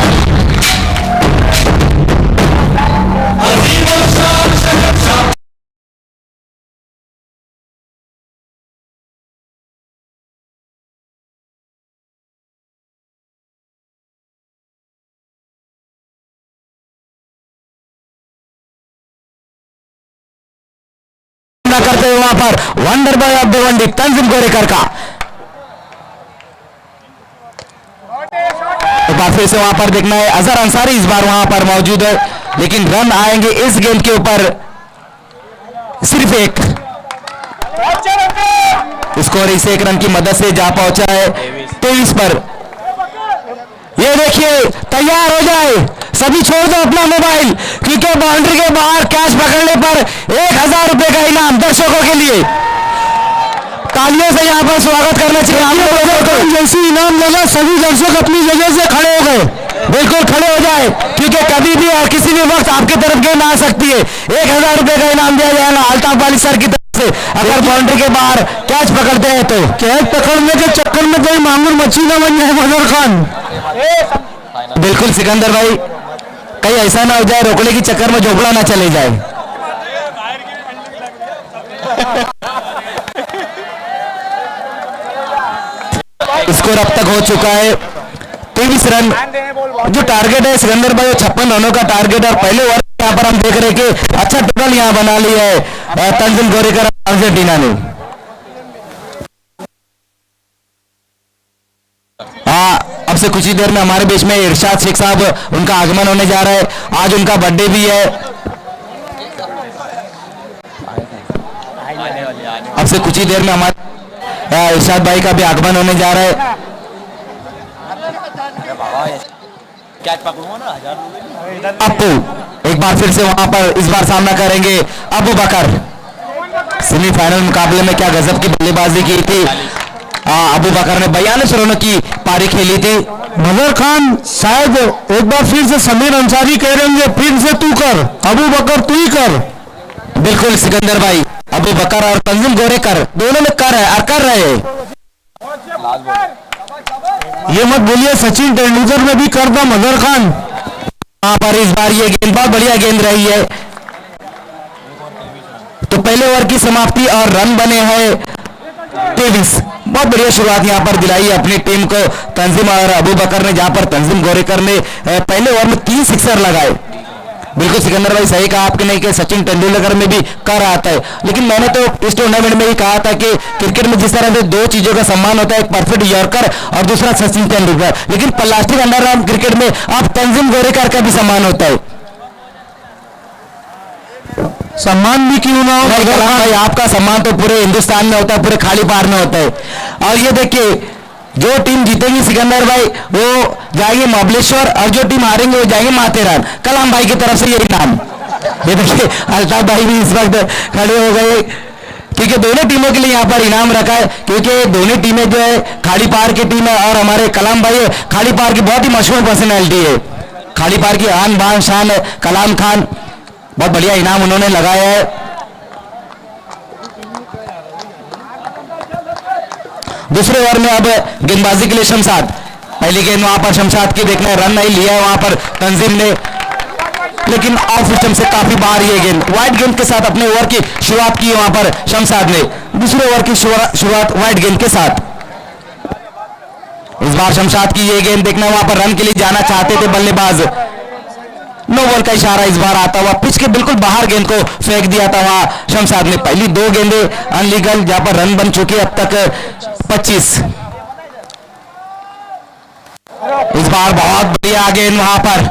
सामना करते हुए वहां पर wonder boy of the one day Tanzim Gorekar का। एक बार फिर से वहां पर देखना है, अजहर अंसारी इस बार वहां पर मौजूद है, लेकिन रन आएंगे इस गेंद के ऊपर सिर्फ एक। स्कोर इस एक रन की मदद से जा पहुंचा है 23 पर। ये देखिए तैयार हो जाए, सभी छोड़ दो अपना मोबाइल, क्योंकि बाउंड्री के बाहर कैच पकड़ने पर 1000 रुपए का इनाम दर्शकों के लिए। तालियों से यहाँ पर स्वागत करना चाहिए हम लोगों को। जैसी इनाम लगा सभी दर्शक अपनी जगह से खड़े हो गए। बिल्कुल खड़े हो जाए, क्योंकि कभी भी और किसी भी वक्त आपकी तरफ गेंद आ सकती है। 1000 रुपए का इनाम दिया जाएगा अल्ताफ वाली सर की तरफ से अगर बाउंड्री के बाहर कैच पकड़ते हैं तो। कैच पकड़ने के चक्कर में कोई मांगुर मच्छी न बन जाए मजहर खान। बिल्कुल सिकंदर भाई, कहीं ऐसा ना हो जाए रोकने के चक्कर में झोपड़ा ना चले जाए। स्कोर अब तक हो चुका है 23 रन। जो टारगेट है सिकंदर भाई 56 रनों का टारगेट, और पहले ओवर यहाँ पर हम देख रहे हैं कि अच्छा टोटल यहाँ बना लिया है तंजिम गोरेकर अर्जेंटीना ने। अब से कुछ ही देर में हमारे बीच में इरशाद शेख साहब उनका आगमन होने जा रहा है। आज उनका बर्थडे भी है। अब से कुछ ही देर में हमारे इरशाद भाई का भी आगमन होने जा रहा है। कैच पकड़ूंगा ना 1000 रुपए। अप्पू एक बार फिर से वहां पर इस बार सामना करेंगे अबू बकर। सेमीफाइनल मुकाबले में क्या गजब की बल्लेबाजी की थी अबू बकर ने, 42 रनों की पारी खेली थी। मजहर खान शायद एक बार फिर से समीर अंसारी कह रहे होंगे फिर से तू कर, अबू बकर तू ही कर। बिल्कुल सिकंदर भाई, अबू बकर और तंजिम गोरेकर दोनों में कर है और कर रहे हैं। ये मत बोलिए सचिन तेंदुलकर में भी कर था मजहर खान। वहां पर इस बार ये गेंद बहुत बढ़िया गेंद रही है। तो पहले ओवर की समाप्ति और रन बने हैं 23। बहुत बढ़िया शुरुआत यहां पर दिलाई है अपनी टीम को तंजिम और अबू बकर ने, जहां पर तंजिम गोरेकर ने पहले ओवर में 3 सिक्सर लगाए। बिल्कुल सिकंदर भाई सही कहा आपने नहीं कि सचिन तेंदुलकर में भी कर आता है, लेकिन मैंने तो इस टूर्नामेंट में ही कहा था कि क्रिकेट में जिस तरह से 2 चीजों का सम्मान होता है, एक परफेक्ट यॉर्कर और दूसरा सचिन तेंदुलकर, लेकिन प्लास्टिक अंडरआर्म क्रिकेट में अब तंजिम गोरेकर का भी सम्मान होता है। सम्मान भी क्यों ना हो भाई, आपका सम्मान तो पूरे हिंदुस्तान में होता है, पूरे खाली पार में होता है। और ये देखिए जो टीम जीतेगी सिकंदर भाई वो जाएंगे महाबलेश्वर, और जो टीम हारेंगे वो जाएंगे माथेरान। कलाम भाई की तरफ से ये इनाम। ये देखिए अल्ताफ भाई भी इस वक्त खड़े हो गए, क्योंकि दोनों टीमों के लिए यहाँ पर इनाम रखा है, क्योंकि दोनों टीमें जो है खाड़ी पार की टीम है और हमारे कलाम भाई खाड़ी पार की बहुत ही मशहूर पर्सनैलिटी है। खाड़ी पार की आन बान शान है कलाम खान, बहुत बढ़िया इनाम उन्होंने लगाया है। दूसरे ओवर में अब गेंदबाजी के लिए शमशाद, पहली गेंद वहां पर शमशाद की देखना है, रन नहीं लिया है वहां पर तंजीम ने, लेकिन ऑफ स्टंप से काफी बाहर ये गेंद वाइड गेंद के साथ अपने ओवर की शुरुआत की वहां पर शमशाद ने। दूसरे ओवर की शुरुआत वाइड गेंद के साथ। इस बार शमशाद की ये गेंद देखना वहां पर रन के लिए जाना चाहते थे बल्लेबाज, नो बॉल का इशारा इस बार आता हुआ पिच के बिल्कुल बाहर गेंद को फेंक दिया था वहां शमशाद ने। पहली 2 गेंदें अनलीगल, जहां पर रन बन चुके अब तक 25। इस बार बहुत बढ़िया गेंद वहां पर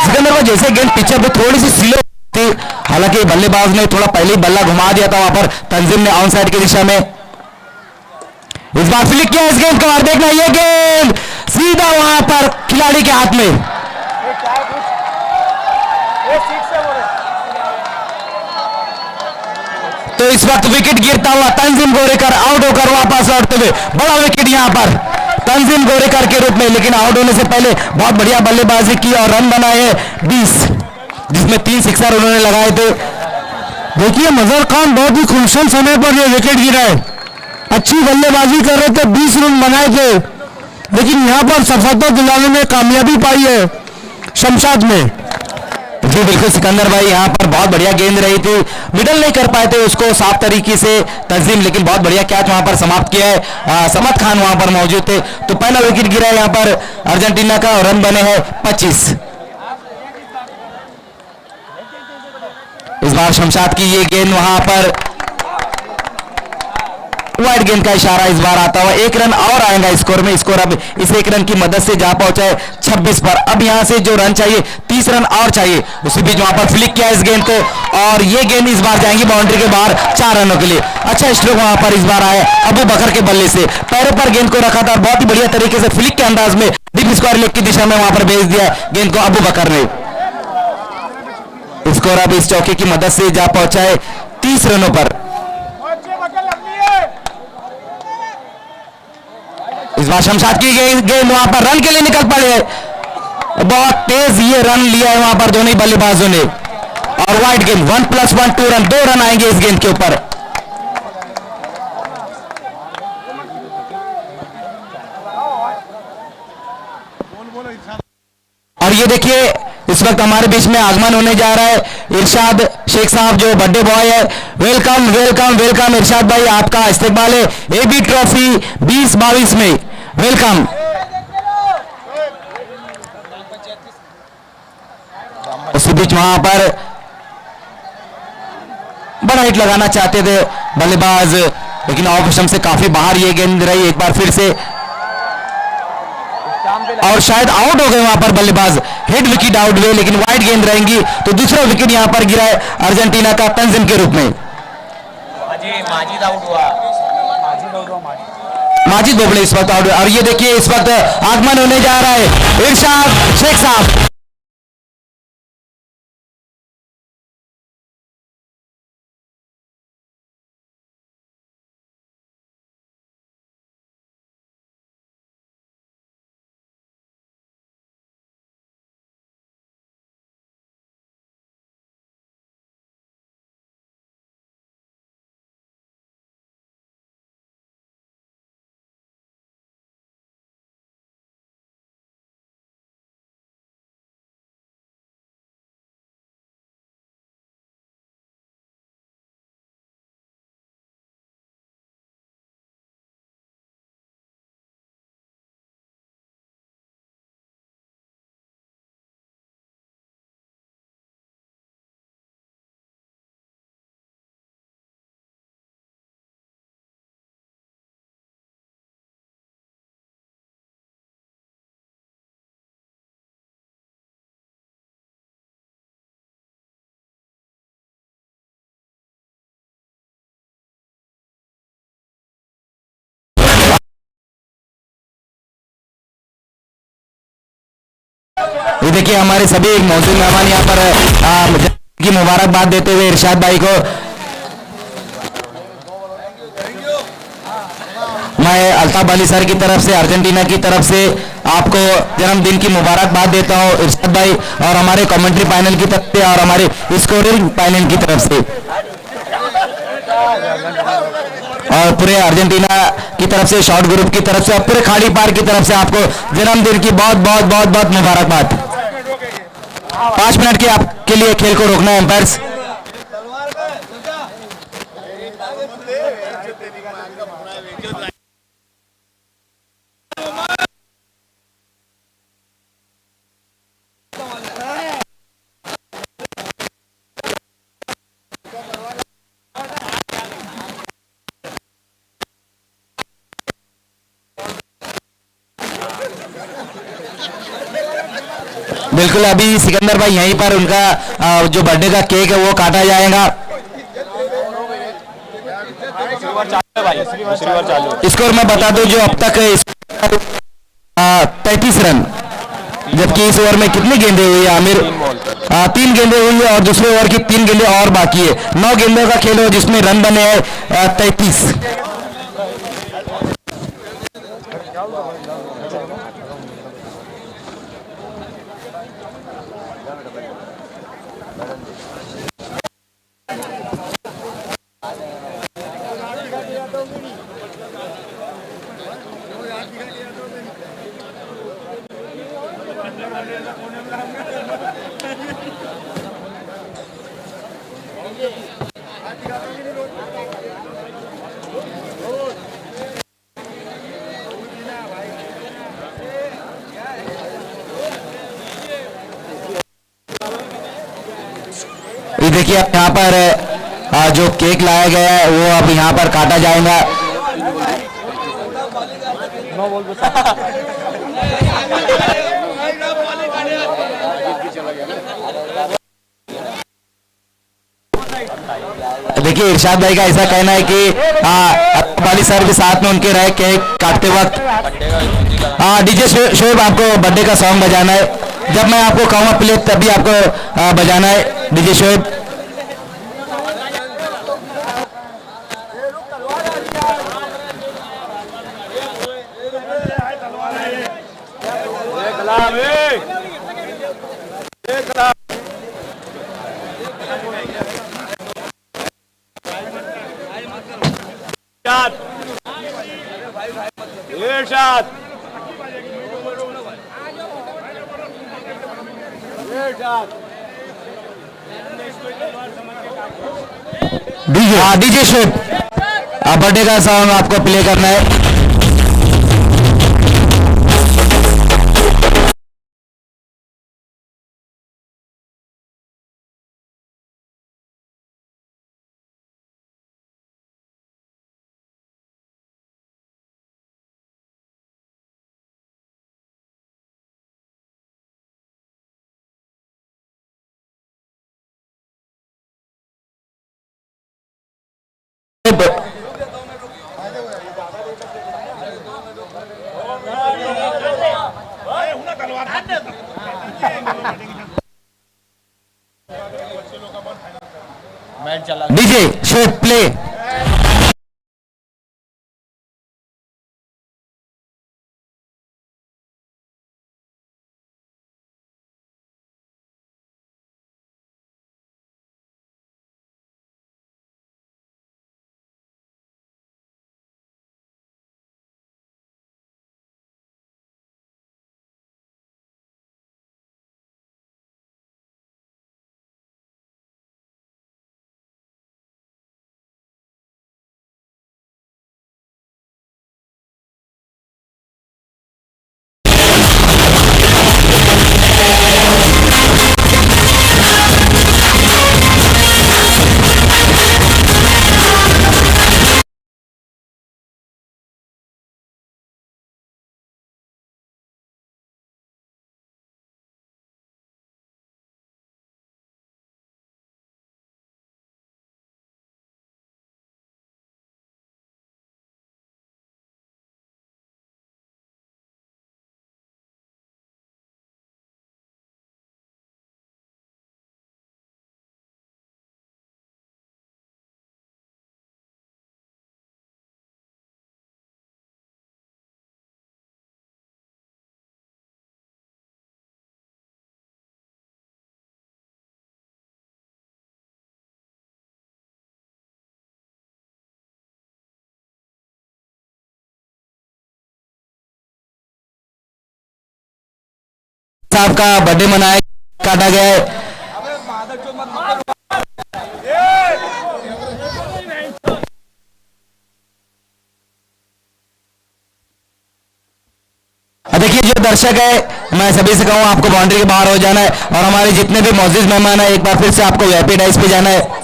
सिकंदर को, जैसे गेंद पिच पे थोड़ी सी स्लो थी, हालांकि बल्लेबाज ने थोड़ा पहले ही बल्ला घुमा दिया था वहां पर तंजीम ने ऑन साइड की दिशा में। इस बार फ्लिक किया इस गेंद को और देखना ये गेंद सीधा वहां पर खिलाड़ी के हाथ में। तो इस वक्त विकेट गिरता हुआ तंजीम गोरेकर आउट होकर वापस लौटते हुए बड़ा विकेट यहां पर तंजीम गोरेकर के रूप में, लेकिन आउट होने से पहले बहुत बढ़िया बल्लेबाजी की और रन बनाए 20, जिसमें 3 सिक्सर उन्होंने लगाए थे। देखिए मजहर खान बहुत ही क्रूशियल समय पर ये विकेट गिरा है, अच्छी बल्लेबाजी कर रहे थे, 20 रन बनाए थे, लेकिन यहां पर सफलता दिलाने में कामयाबी पाई है शमशाद में। जी बिल्कुल सिकंदर भाई, यहाँ पर बहुत बढ़िया गेंद रही थी, मिडल नहीं कर पाए थे उसको साफ तरीके से तंजीम, लेकिन बहुत बढ़िया कैच वहां पर समाप्त किया है। समत खान वहां पर मौजूद थे, तो पहला विकेट गिरा है यहाँ पर अर्जेंटीना का और रन बने हैं 25। इस बार शमशाद की ये गेंद वहां पर वाइड गेंद का इशारा इस बार आता हुआ, 1 रन और आएगा स्कोर में। स्कोर अब इस 1 रन की मदद से जा पहुंचा है 26 पर। अब यहां से जो रन चाहिए 30 रन और चाहिए। उसी बीच वहां पर फ्लिक किया इस गेंद को और ये गेंद इस बार जाएंगी बाउंड्री के बाहर 4 रनों के लिए। अच्छा स्ट्रोक वहां पर इस बार आया अबू बकर के बल्ले से, पैरों पर गेंद को रखा था, बहुत ही बढ़िया तरीके से फ्लिक के अंदाज में डीप स्क्वायर लेग की दिशा में वहां पर भेज दिया गेंद को अबू बकर ने। स्कोर अब इस चौके की मदद से जा पहुंचा है 30 रनों पर। इस बार शमशाद की गेंद वहां पर रन के लिए निकल पड़े, बहुत तेज ये रन लिया है वहां पर दोनों बल्लेबाजों ने और वाइड गेंद 1+1 2 रन, 2 रन आएंगे इस गेंद के ऊपर। और ये देखिए इस वक्त हमारे बीच में आगमन होने जा रहा है इरशाद शेख साहब जो बर्थडे बॉय है। वेलकम वेलकम वेलकम इरशाद भाई, आपका इस्तेमाल है एबी ट्रॉफी 2022 में, वेलकम। उसी बीच वहां पर बड़ा हिट लगाना चाहते थे बल्लेबाज, लेकिन ऑफ स्टंप से काफी बाहर ये गेंद रही एक बार फिर से और शायद आउट हो गए वहां पर बल्लेबाज, हेड विकेट आउट हुए, लेकिन वाइड गेंद रहेंगी तो दूसरा विकेट यहां पर गिरा है अर्जेंटीना का तंजिम के रूप में। माजिद आउट हुआ, माजिद बोबड़े इस वक्त आउट हुए। और ये देखिए इस वक्त आगमन होने जा रहा है इरशाद शेख साहब। ये देखिए हमारे सभी मौजूद मेहमान यहाँ पर की मुबारकबाद देते हुए इरशाद भाई को मैं अल्ताफ अली सर की तरफ से अर्जेंटीना की तरफ से आपको जन्मदिन की मुबारकबाद देता हूँ इरशाद भाई, और हमारे कमेंट्री पैनल की तरफ से और हमारे स्कोरिंग पैनल की तरफ से और पूरे अर्जेंटीना की तरफ से, शॉर्ट ग्रुप की तरफ से और पूरे खाड़ी पार की तरफ से आपको जन्मदिन की बहुत बहुत बहुत बहुत मुबारकबाद। 5 मिनट के आपके लिए खेल को रोकना है एम्पायर्स। बिल्कुल अभी सिकंदर भाई यहीं पर उनका जो बर्थडे का केक है वो काटा जाएगा। स्कोर मैं बता दूं जो अब तक 33 रन, जबकि इस ओवर में कितनी गेंदें हुई है आमिर? 3 गेंदें हुई है और दूसरे ओवर की 3 गेंदें और बाकी है। 9 गेंदों का खेल हो जिसमें रन बने हैं 33। देखिए अब यहाँ पर जो केक लाया गया है वो अब यहाँ पर काटा जाएगा। देखिए इरशाद भाई का ऐसा कहना है कि वाली सर भी साथ में उनके रहे केक काटते वक्त। डीजे शोएब आपको बर्थडे का सॉन्ग बजाना है, जब मैं आपको कहूँगा प्ले तभी आपको बजाना है। DJ Shoaib DJ Shoaib birthday का सॉन्ग आपको प्ले करना है। DJ Shoaib play. साहब का बर्थडे मनाया काटा गया है। देखिए जो दर्शक है मैं सभी से कहूँ आपको बाउंड्री के बाहर हो जाना है और हमारे जितने भी मौजूद मेहमान है एक बार फिर से आपको वीआईपी डाइस पे जाना है।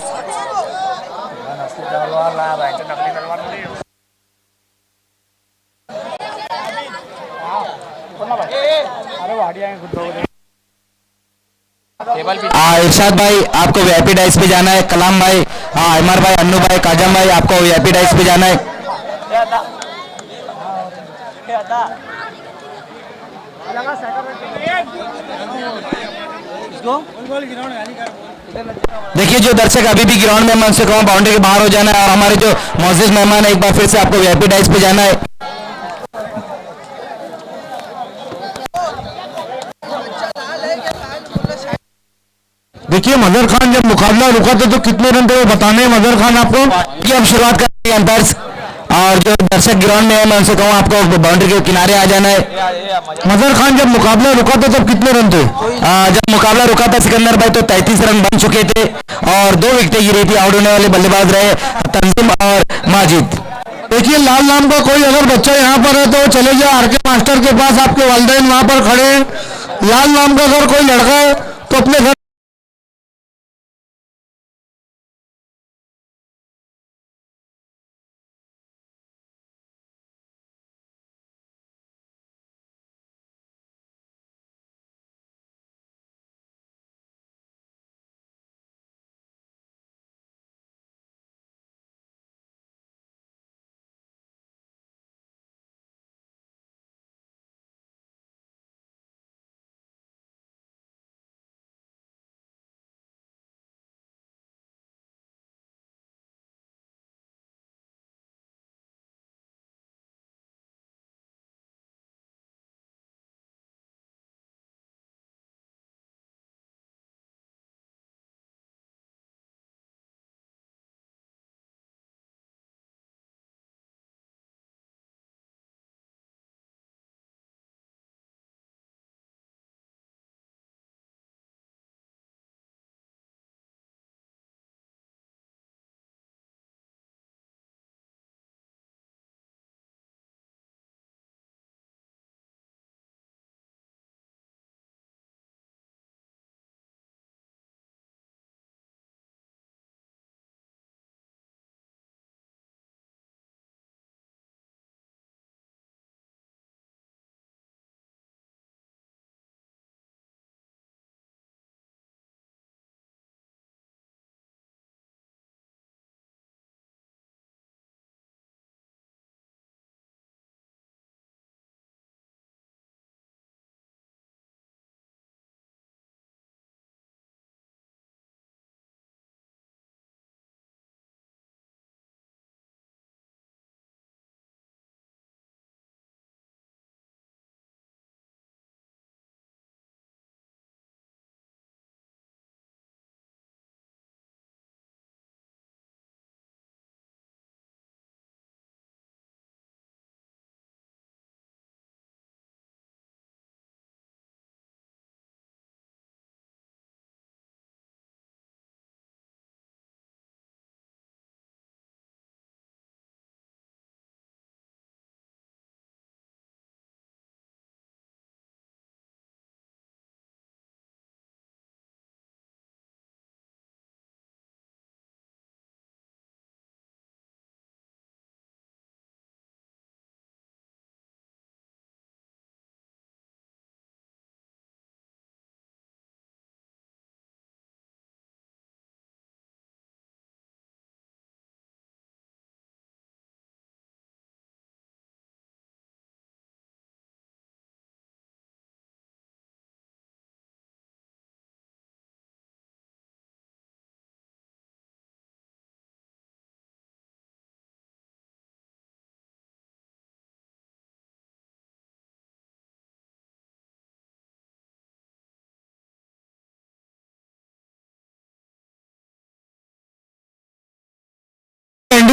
इरशाद भाई आपको वीआईपी डाइस पे जाना है। कलाम भाई, इमर भाई, अन्नू भाई, काजम भाई आपको वीआईपी डाइस पे जाना है। देखिए जो दर्शक अभी भी ग्राउंड में मैं उनसे कहूँ बाउंड्री के बाहर हो जाना है और हमारे जो मौजूद मेहमान है एक बार फिर से आपको वीआईपी डाइस पे जाना है। देखिए मजहर खान जब मुकाबला रुका था तो कितने रन थे वो बताने हैं मजहर खान आपको कि अब शुरुआत करेंगे अंपायर्स और जो दर्शक ग्राउंड में है मैं उनसे कहूँ आपको बाउंड्री के किनारे आ जाना है। मजहर खान जब मुकाबला रुका था तब कितने रन थे? जब मुकाबला रुका था सिकंदर भाई तो 33 रन बन चुके थे और 2 विकेटें गिरी थी। आउट होने वाले बल्लेबाज रहे तंजीम और माजिद। देखिए लाल नाम का कोई अगर बच्चा यहाँ पर है तो चले जाए आरके मास्टर के पास, आपके वालिदैन वहाँ पर खड़े हैं। लाल नाम का अगर कोई लड़का है तो अपने घर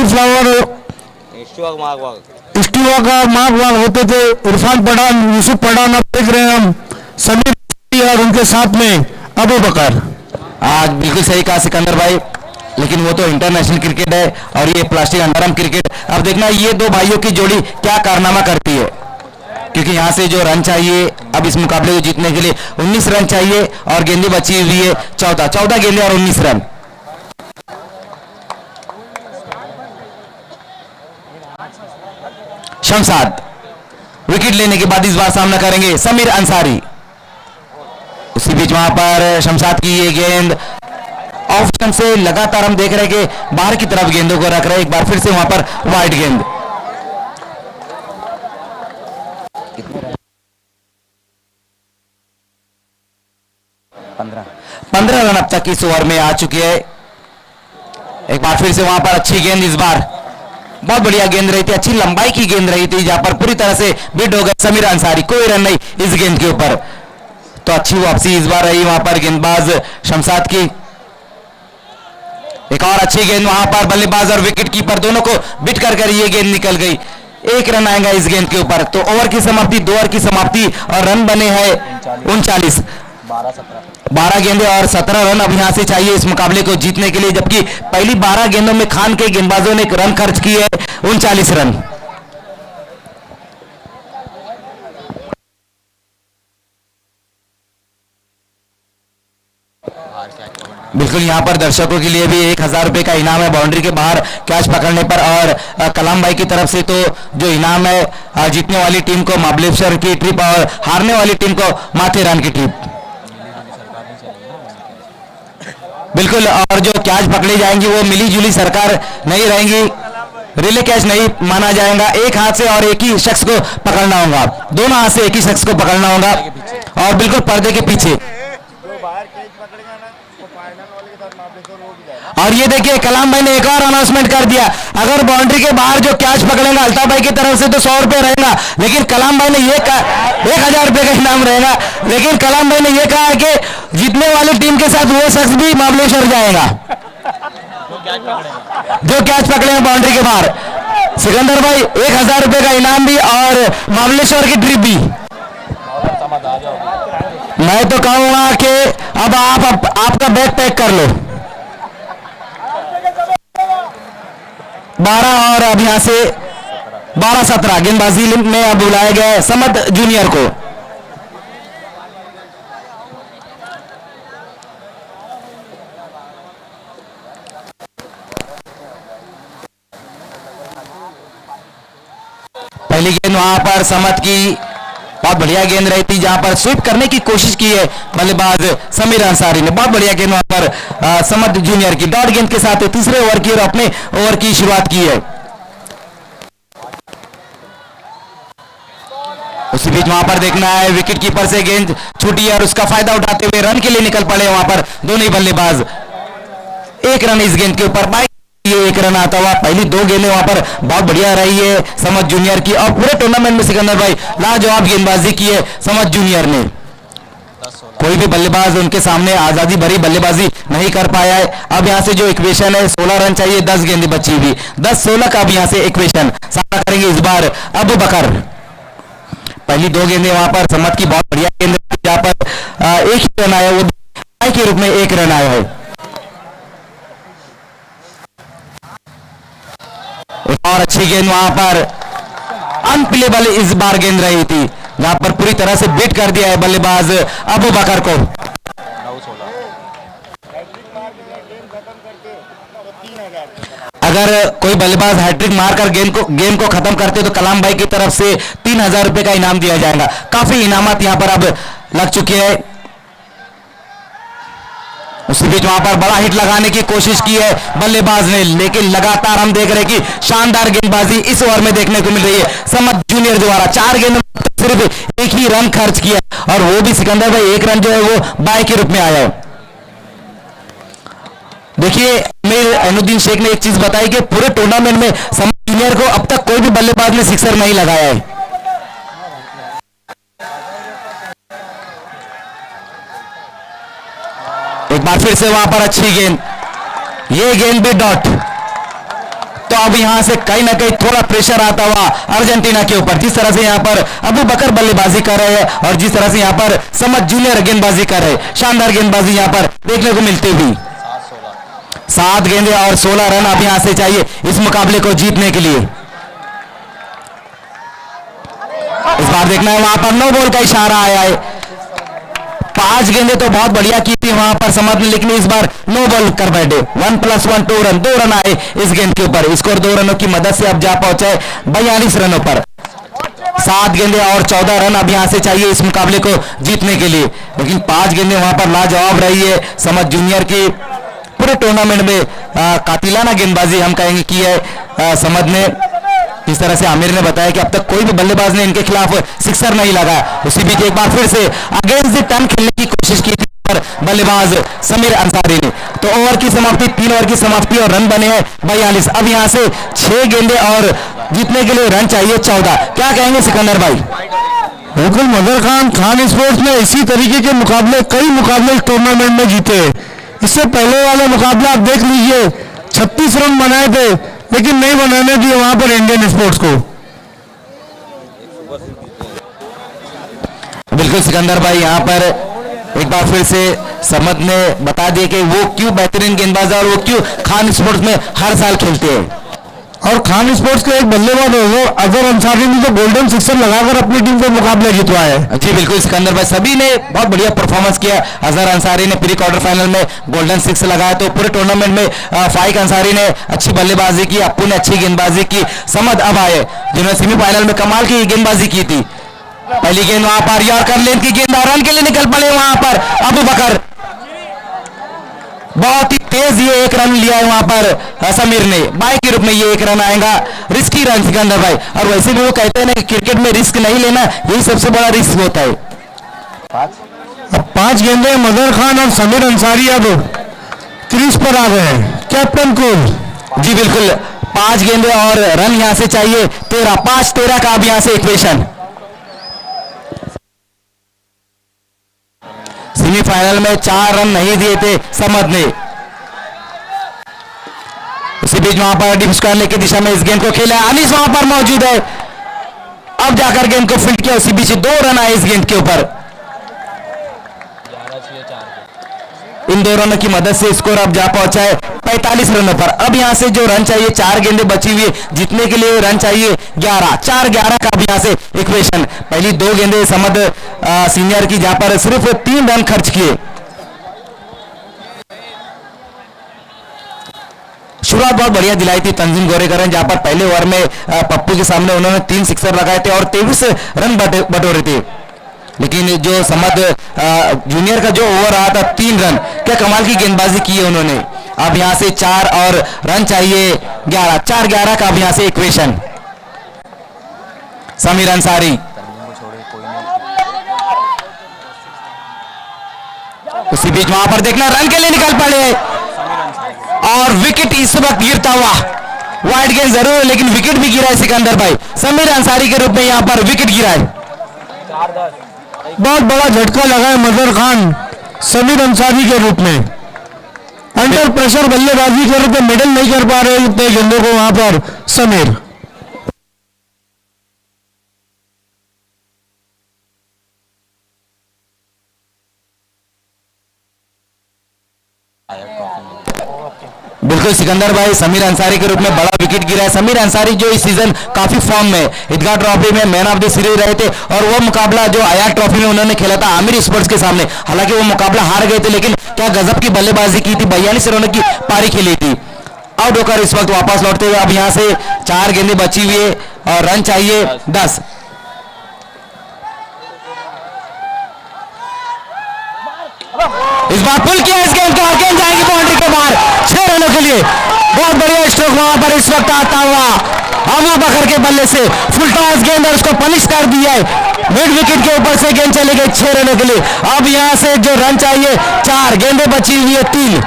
कॉलीफ्लावर इश्वाक मागवाग स्टीवा का मार्ग वाग होते थे, इरफान पठान, यूसुफ पठान, अब देख रहे हैं हम समीर और उनके साथ में अबू बकर। आज बिल्कुल सही कहा सिकंदर भाई, लेकिन वो तो इंटरनेशनल क्रिकेट है और ये प्लास्टिक अंडरआर्म क्रिकेट। अब देखना ये दो भाइयों की जोड़ी क्या कारनामा करती है, क्योंकि यहाँ से जो रन चाहिए अब इस मुकाबले को जीतने के लिए 19 रन चाहिए और गेंदें बची हुई है 14 गेंदें और 19 रन। शमशाद विकेट लेने के बाद इस बार सामना करेंगे समीर अंसारी। उसी बीच वहां पर शमशाद की ये गेंद ऑफ स्टंप से लगातार हम देख रहे हैं कि बाहर की तरफ गेंदों को रख रहे हैं। एक बार फिर से वहां पर वाइड गेंद। 15 रन अब तक इस ओवर में आ चुके हैं। एक बार फिर से वहां पर अच्छी गेंद, इस बार बहुत बढ़िया गेंद रही थी, अच्छी लंबाई की गेंद रही थी जहां पर पूरी तरह से बिट हो गए समीर अंसारी, कोई रन नहीं इस गेंद के ऊपर। तो अच्छी वापसी इस बार रही वहां पर गेंदबाज शमशाद की। एक और अच्छी गेंद वहां पर बल्लेबाज और विकेट कीपर दोनों को बिट कर ये गेंद निकल गई। 1 रन आएगा इस गेंद के ऊपर। तो ओवर की समाप्ति, 2 ओवर की समाप्ति और रन बने हैं 39। 12 गेंदें और 17 रन अब यहां से चाहिए इस मुकाबले को जीतने के लिए, जबकि पहली 12 गेंदों में खान के गेंदबाजों ने रन खर्च किए 39 रन। बिल्कुल यहां पर दर्शकों के लिए भी 1000 रुपए का इनाम है बाउंड्री के बाहर कैच पकड़ने पर। और कलाम भाई की तरफ से तो जो इनाम है जीतने वाली टीम को महाबलेश्वर की ट्रिप और हारने वाली टीम को माथेरान की ट्रिप। बिल्कुल, और जो कैच पकड़ी जाएंगी वो मिली जुली सरकार नहीं रहेंगी, रिले कैच नहीं माना जाएगा। एक हाथ से और एक ही शख्स को पकड़ना होगा, दोनों हाथ से एक ही शख्स को पकड़ना होगा और बिल्कुल पर्दे के पीछे। और ये देखिए कलाम भाई ने एक और अनाउंसमेंट कर दिया, अगर बाउंड्री के बाहर जो कैच पकड़ेगा अल्ताफ भाई की तरफ से तो 100 रुपए रहेगा, लेकिन कलाम भाई ने ये 1000 रुपए का इनाम रहेगा। लेकिन कलाम भाई ने ये कहा है कि जीतने वाली टीम के साथ वो शख्स भी महाबलेश्वर जाएगा जो कैच पकड़ेगा बाउंड्री के बाहर। सिकंदर भाई 1000 रुपए का इनाम भी और महाबलेश्वर की ट्रिप भी। मैं तो कहूंगा कि अब आप आपका बैग पैक कर लो। 12 और अब यहां से 12-17 गेंदबाजी में अब बुलाया गया है समद जूनियर को। पहली गेंद वहां पर समद की बहुत बढ़िया गेंद रही थी जहां पर स्वीप करने की कोशिश की है बल्लेबाज समीर अंसारी ने। बहुत बढ़िया गेंद वहां पर समद जूनियर की डॉट गेंद के साथ तीसरे ओवर की और अपने ओवर की शुरुआत की है। उसी बीच वहां पर देखना है विकेट कीपर से गेंद छूटी और उसका फायदा उठाते हुए रन के लिए निकल पड़े वहां पर दोनों ही बल्लेबाज। 1 रन इस गेंद के ऊपर, बाइक ये 1 रन आता हुआ। पहली 2 गेंदें वहां पर बहुत बढ़िया रही है समद जूनियर की और पूरे टूर्नामेंट में सिकंदर भाई लाजवाब गेंदबाजी की है समद जूनियर ने। कोई भी बल्लेबाज उनके सामने आजादी भरी बल्लेबाजी नहीं कर पाया है। अब यहां से जो इक्वेशन है 16 रन चाहिए, 10 गेंदें बची हुई, 10-16 का अब यहां से इक्वेशन सामना करेंगे इस बार अबू बकर। पहली 2 गेंदें वहां पर समद की बहुत बढ़िया गेंद जहां पर 1 ही रन आया, वो के रूप में 1 रन आया है। और अच्छी गेंद वहां पर अनप्लेबल इस बार गेंद रही थी जहां पर पूरी तरह से बीट कर दिया है बल्लेबाज अबू बकर को। अगर कोई बल्लेबाज हैट्रिक मारकर गेम को खत्म करते तो कलाम भाई की तरफ से 3000 रुपए का इनाम दिया जाएगा। काफी इनामात यहां पर अब लग चुके हैं। उसी बीच वहां पर बड़ा हिट लगाने की कोशिश की है बल्लेबाज ने, लेकिन लगातार हम देख रहे हैं कि शानदार गेंदबाजी इस ओवर में देखने को मिल रही है समद जूनियर द्वारा। 4 गेंदों में सिर्फ 1 ही रन खर्च किया और वो भी सिकंदर भाई 1 रन जो है वो बाय के रूप में आया है। देखिए अमीर ऐनुद्दीन शेख ने एक चीज बताई कि पूरे टूर्नामेंट में समद जूनियर को अब तक कोई भी बल्लेबाज ने सिक्सर नहीं लगाया है। एक बार फिर से वहां पर अच्छी गेंद, ये गेंद भी डॉट। तो अब यहाँ से कहीं ना कहीं थोड़ा प्रेशर आता हुआ अर्जेंटीना के ऊपर। जिस तरह से यहाँ पर अबू बकर बल्लेबाजी कर रहे हैं और जिस तरह से यहाँ पर समद जूनियर गेंदबाजी कर रहे हैं, शानदार गेंदबाजी यहाँ पर देखने को मिलती हुई। 7 गेंदें और 16 रन अब यहाँ से चाहिए इस मुकाबले को जीतने के लिए। इस बार देखना है वहां पर नो बॉल का इशारा आया है। 5 गेंदें तो बहुत बढ़िया की थी वहां पर समझ में, लेकिन इस बार नो बॉल कर बैठे। 1+1 2 रन, 2 रन आए इस गेंद के ऊपर। स्कोर 2 रनों की मदद से अब जा पहुंचे 42 रनों पर। 7 गेंदें और 14 रन अब यहां से चाहिए इस मुकाबले को जीतने के लिए। लेकिन 5 गेंदें वहां पर लाजवाब रही है समझ जूनियर की। पूरे टूर्नामेंट में कातिलाना गेंदबाजी हम कहेंगे की है समझ ने। इस तरह से आमिर ने बताया कि अब तक कोई भी बल्लेबाज ने इनके खिलाफ सिक्सर नहीं लगा। उसी बीच एक बार फिर से अगेंस्ट द टर्न खेलने की कोशिश की थी पर बल्लेबाज समीर अंसारी ने। तो ओवर की समाप्ति, 3 ओवर की समाप्ति और रन बने हैं 42। अब यहां से 6 गेंदें और जीतने के लिए रन चाहिए 14। क्या कहेंगे सिकंदर भाई? बिल्कुल मदर खान स्पोर्ट्स ने इसी तरीके के मुकाबले, कई मुकाबले टूर्नामेंट में जीते। इससे पहले वाले मुकाबला आप देख लीजिए, 36 रन बनाए थे लेकिन नहीं बनाने दिए वहां पर इंडियन स्पोर्ट्स को। बिल्कुल सिकंदर भाई, यहाँ पर एक बार फिर से समद ने बता दिया कि वो क्यों बेहतरीन गेंदबाज है और वो क्यों खान स्पोर्ट्स में हर साल खेलते हैं। और खान स्पोर्ट्स के एक बल्लेबाज है अजहर अंसारी ने तो गोल्डन सिक्सर लगाकर अपनी टीम को मुकाबला जितवाया है। जी बिल्कुल सिकंदर भाई, सभी ने बहुत बढ़िया परफॉर्मेंस किया। अजहर अंसारी ने प्री क्वार्टर फाइनल में गोल्डन सिक्स लगाया, तो पूरे टूर्नामेंट में फाइक अंसारी ने अच्छी बल्लेबाजी की, अप्पू ने अच्छी गेंदबाजी की। समद अब आए जिन्होंने सेमीफाइनल में कमाल की गेंदबाजी की थी। पहली गेंद वहां पर यॉर्कर लेंथ की गेंद, रन के लिए निकल पड़े वहां पर अबू बकर। बहुत ही तेज ये 1 रन लिया है वहां पर समीर ने। बाई के रूप में ये 1 रन आएगा, रिस्की रन सिकंदर भाई। और वैसे भी वो कहते हैं ना कि क्रिकेट में रिस्क नहीं लेना, यही सबसे बड़ा रिस्क होता है। अब 5 गेंदें मदर खान और समीर अंसारी अब क्रीज पर आ गए हैं। Captain cool. जी बिल्कुल, 5 गेंदें और रन यहां से चाहिए 13। 5-13 का अब यहां से इक्वेशन। सेमीफाइनल में 4 रन नहीं दिए थे समद ने। उसी बीच वहां पर डीप स्क्वायर की दिशा में इस गेंद को खेला, अनीस वहां पर मौजूद है। अब जाकर गेंद को फील्ड किया, उसी बीच 2 रन आए इस गेंद के ऊपर। इन 2 रनों की मदद से स्कोर अब जा पहुंचा है 45 रनों पर। अब यहां से जो रन चाहिए, 4 गेंदें बची हुई है, जीतने के लिए रन चाहिए 11। 4-11 का अब यहां से इक्वेशन। पहली 2 गेंदें समद सीनियर की, जहां पर सिर्फ 3 रन खर्च किए। शुरुआत बहुत बढ़िया दिलाई थी तंजीम गोरेकर ने, जहां पर पहले ओवर में पप्पू के सामने उन्होंने 3 सिक्सर लगाए थे और 23 रन बटोरे थे। लेकिन जो समद जूनियर का जो ओवर रहा था 3 रन, क्या कमाल की गेंदबाजी की है उन्होंने। अब यहां से 4 और रन चाहिए 11। 4-11 का अब यहां से इक्वेशन। समीर अंसारी, उसी बीच वहां पर देखना रन के लिए निकल पड़े और विकेट इस वक्त गिरता हुआ। वाइड गेंद जरूर है लेकिन विकेट भी गिरा है सिकंदर भाई। समीर अंसारी के रूप में यहां पर विकेट गिरा है। बहुत बड़ा झटका लगा है मदर खान समीर अंसारी के रूप में। अंडर प्रेशर बल्लेबाजी कर रहे थे, मेडल नहीं कर पा रहे इतने गेंदों को वहां पर समीर। बिल्कुल सिकंदर भाई, समीर अंसारी के रूप में बड़ा विकेट गिरा है। समीर अंसारी जो इस सीजन काफी फॉर्म में, ईदगाह ट्रॉफी में मैन ऑफ द सीरीज रहे थे और वो मुकाबला जो आया ट्रॉफी में उन्होंने खेला था आमिर स्पोर्ट्स के सामने। हालांकि वो मुकाबला हार गए थे लेकिन क्या गजब की बल्लेबाजी की थी, 42 रनों की पारी खेली थी। आउट होकर इस वक्त वापस लौटते हुए अब यहां से 4 गेंदें बची हुई है और रन चाहिए 10। इस बार पुल किया इस गेंद को और गेंद जाएगी बाउंड्री के बाहर 6 रनों के लिए। बहुत बढ़िया स्ट्रोक वहां पर इस वक्त आता हुआ अबू बकर के बल्ले से फुल टॉस गेंद और उसको पनिश कर दिया है। मिड विकेट के ऊपर से गेंद चली गई 6 रनों के लिए। अब यहां से जो रन चाहिए 4, गेंदें बची हुई है 3।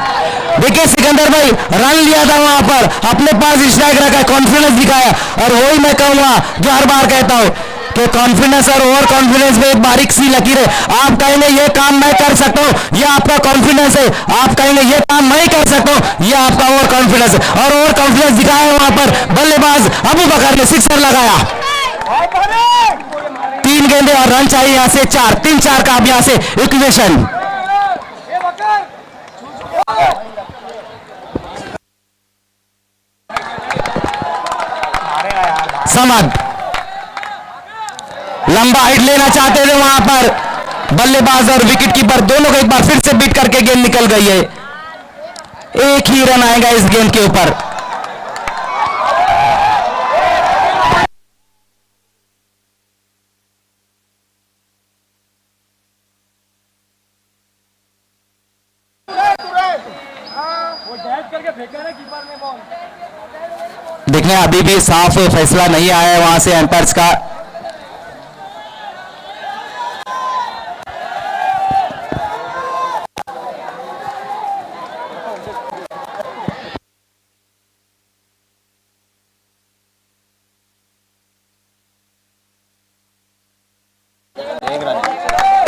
देखिए सिकंदर भाई, रन लिया था वहां पर, अपने पास स्ट्राइक रखा, कॉन्फिडेंस दिखाया और वही मैं कहूंगा जो हर बार कहता हूं कि कॉन्फिडेंस और ओवर कॉन्फिडेंस में एक बारीक सी लकीर है। आप कहेंगे ये काम मैं कर सकता हूं, ये आपका कॉन्फिडेंस है। आप कहेंगे ये काम मैं कर सकता हूं, ये आपका ओवर कॉन्फिडेंस है। और ओवर कॉन्फिडेंस दिखाया वहां पर बल्लेबाज अबू बकर ने सिक्सर लगाया। 3 गेंदे और रन चाहिए यहां से 4, 3-4 का अब यहां से इक्वेशन। समद लंबा हाइट लेना चाहते थे वहां पर बल्लेबाज और विकेट कीपर दोनों को एक बार फिर से बीट करके गेंद निकल गई है। एक ही रन आएगा इस गेंद के ऊपर। देखने अभी भी साफ फैसला नहीं आया है वहां से एम्पायर्स का।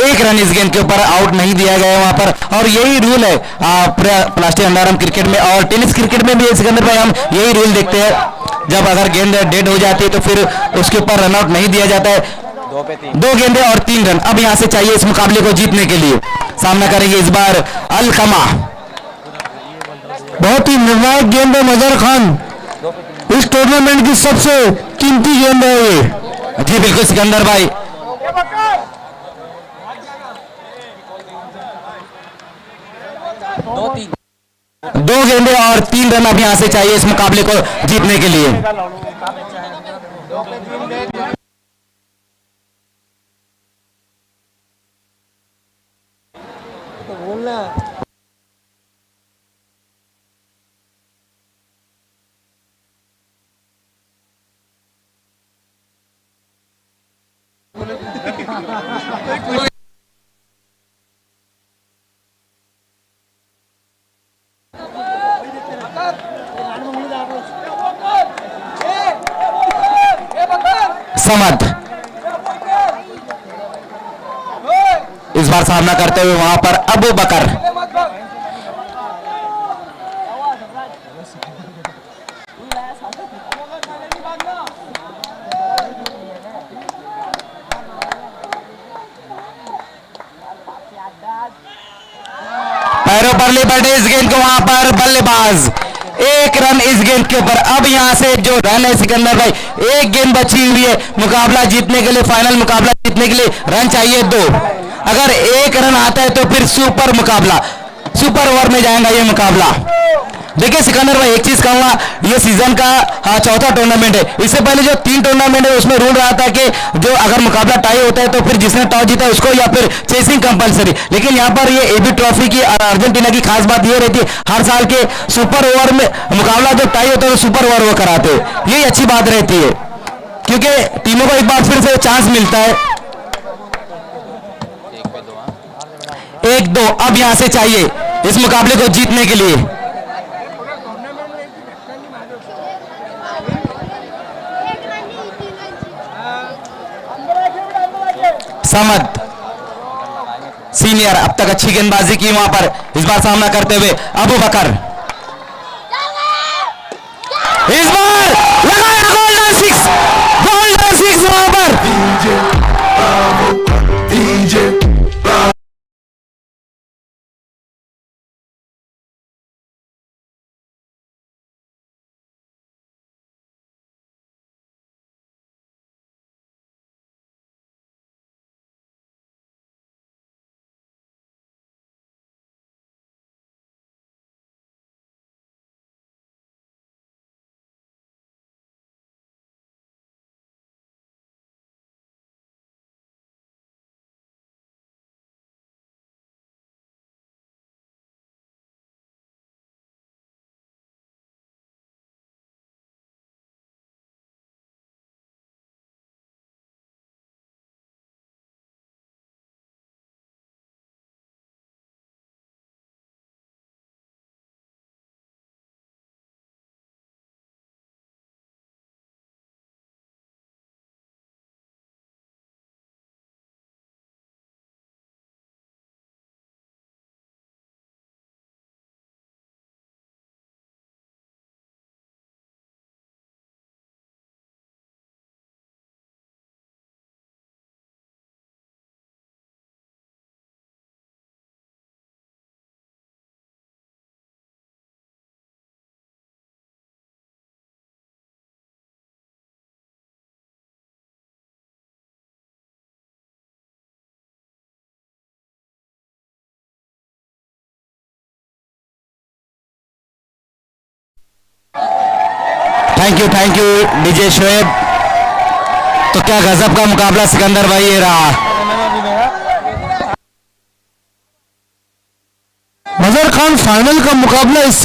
एक रन इस गेंद के ऊपर आउट नहीं दिया गया वहां पर। और यही रूल है प्लास्टिक अंडारम क्रिकेट में और टेनिस क्रिकेट में भी सिकंदर भाई हम यही रूल देखते हैं। जब अगर गेंद डेड हो जाती है तो फिर उसके ऊपर रन आउट नहीं दिया जाता है। 2 गेंदे और 3 रन अब यहां से चाहिए इस मुकाबले को जीतने के लिए। सामना करेंगे इस बार अलकमा। बहुत ही निर्णायक गेंद है मजहर खान, इस टूर्नामेंट की सबसे कीमती गेंद है ये। जी बिल्कुल सिकंदर भाई। दो गेंदे और 3 रन अब यहां से चाहिए इस मुकाबले को जीतने के लिए। समद इस बार सामना करते हुए वहां पर अबू बकर। पैरों पर लिपटे इस गेंद को वहां पर बल्लेबाज। 1 रन इस गेंद के ऊपर। अब यहां से जो रन है सिकंदर भाई, 1 गेंद बची हुई है मुकाबला जीतने के लिए। फाइनल मुकाबला जीतने के लिए रन चाहिए 2। अगर 1 रन आता है तो फिर सुपर मुकाबला, सुपर ओवर में जाएगा ये मुकाबला। देखिए सिकंदर भाई एक चीज कहूंगा, ये सीजन का 4था टूर्नामेंट है। इससे पहले जो 3 टूर्नामेंट है उसमें रूल रहा था कि जो अगर मुकाबला टाई होता है तो फिर जिसने टॉस जीता है उसको या फिर चेसिंग कंपलसरी। लेकिन यहाँ पर ये एबी ट्रॉफी की और अर्जेंटीना की खास बात ये रहती है, हर साल के सुपर ओवर में मुकाबला जब टाई होता है तो सुपर ओवर वो कराते हैं। यही अच्छी बात रहती है क्योंकि टीमों को एक बार फिर से चांस मिलता है। 1-2 अब यहां से चाहिए इस मुकाबले को जीतने के लिए। समद सीनियर अब तक अच्छी गेंदबाजी की वहां पर, इस बार सामना करते हुए अबू बकर। इस बार लगाया गोल्डन 6, गोल्डन 6 वहां पर। Thank you DJ Shoaib. तो क्या गजब का मुकाबला सिकंदर भाई ये रहा। मजहर खान फाइनल का मुकाबला इससे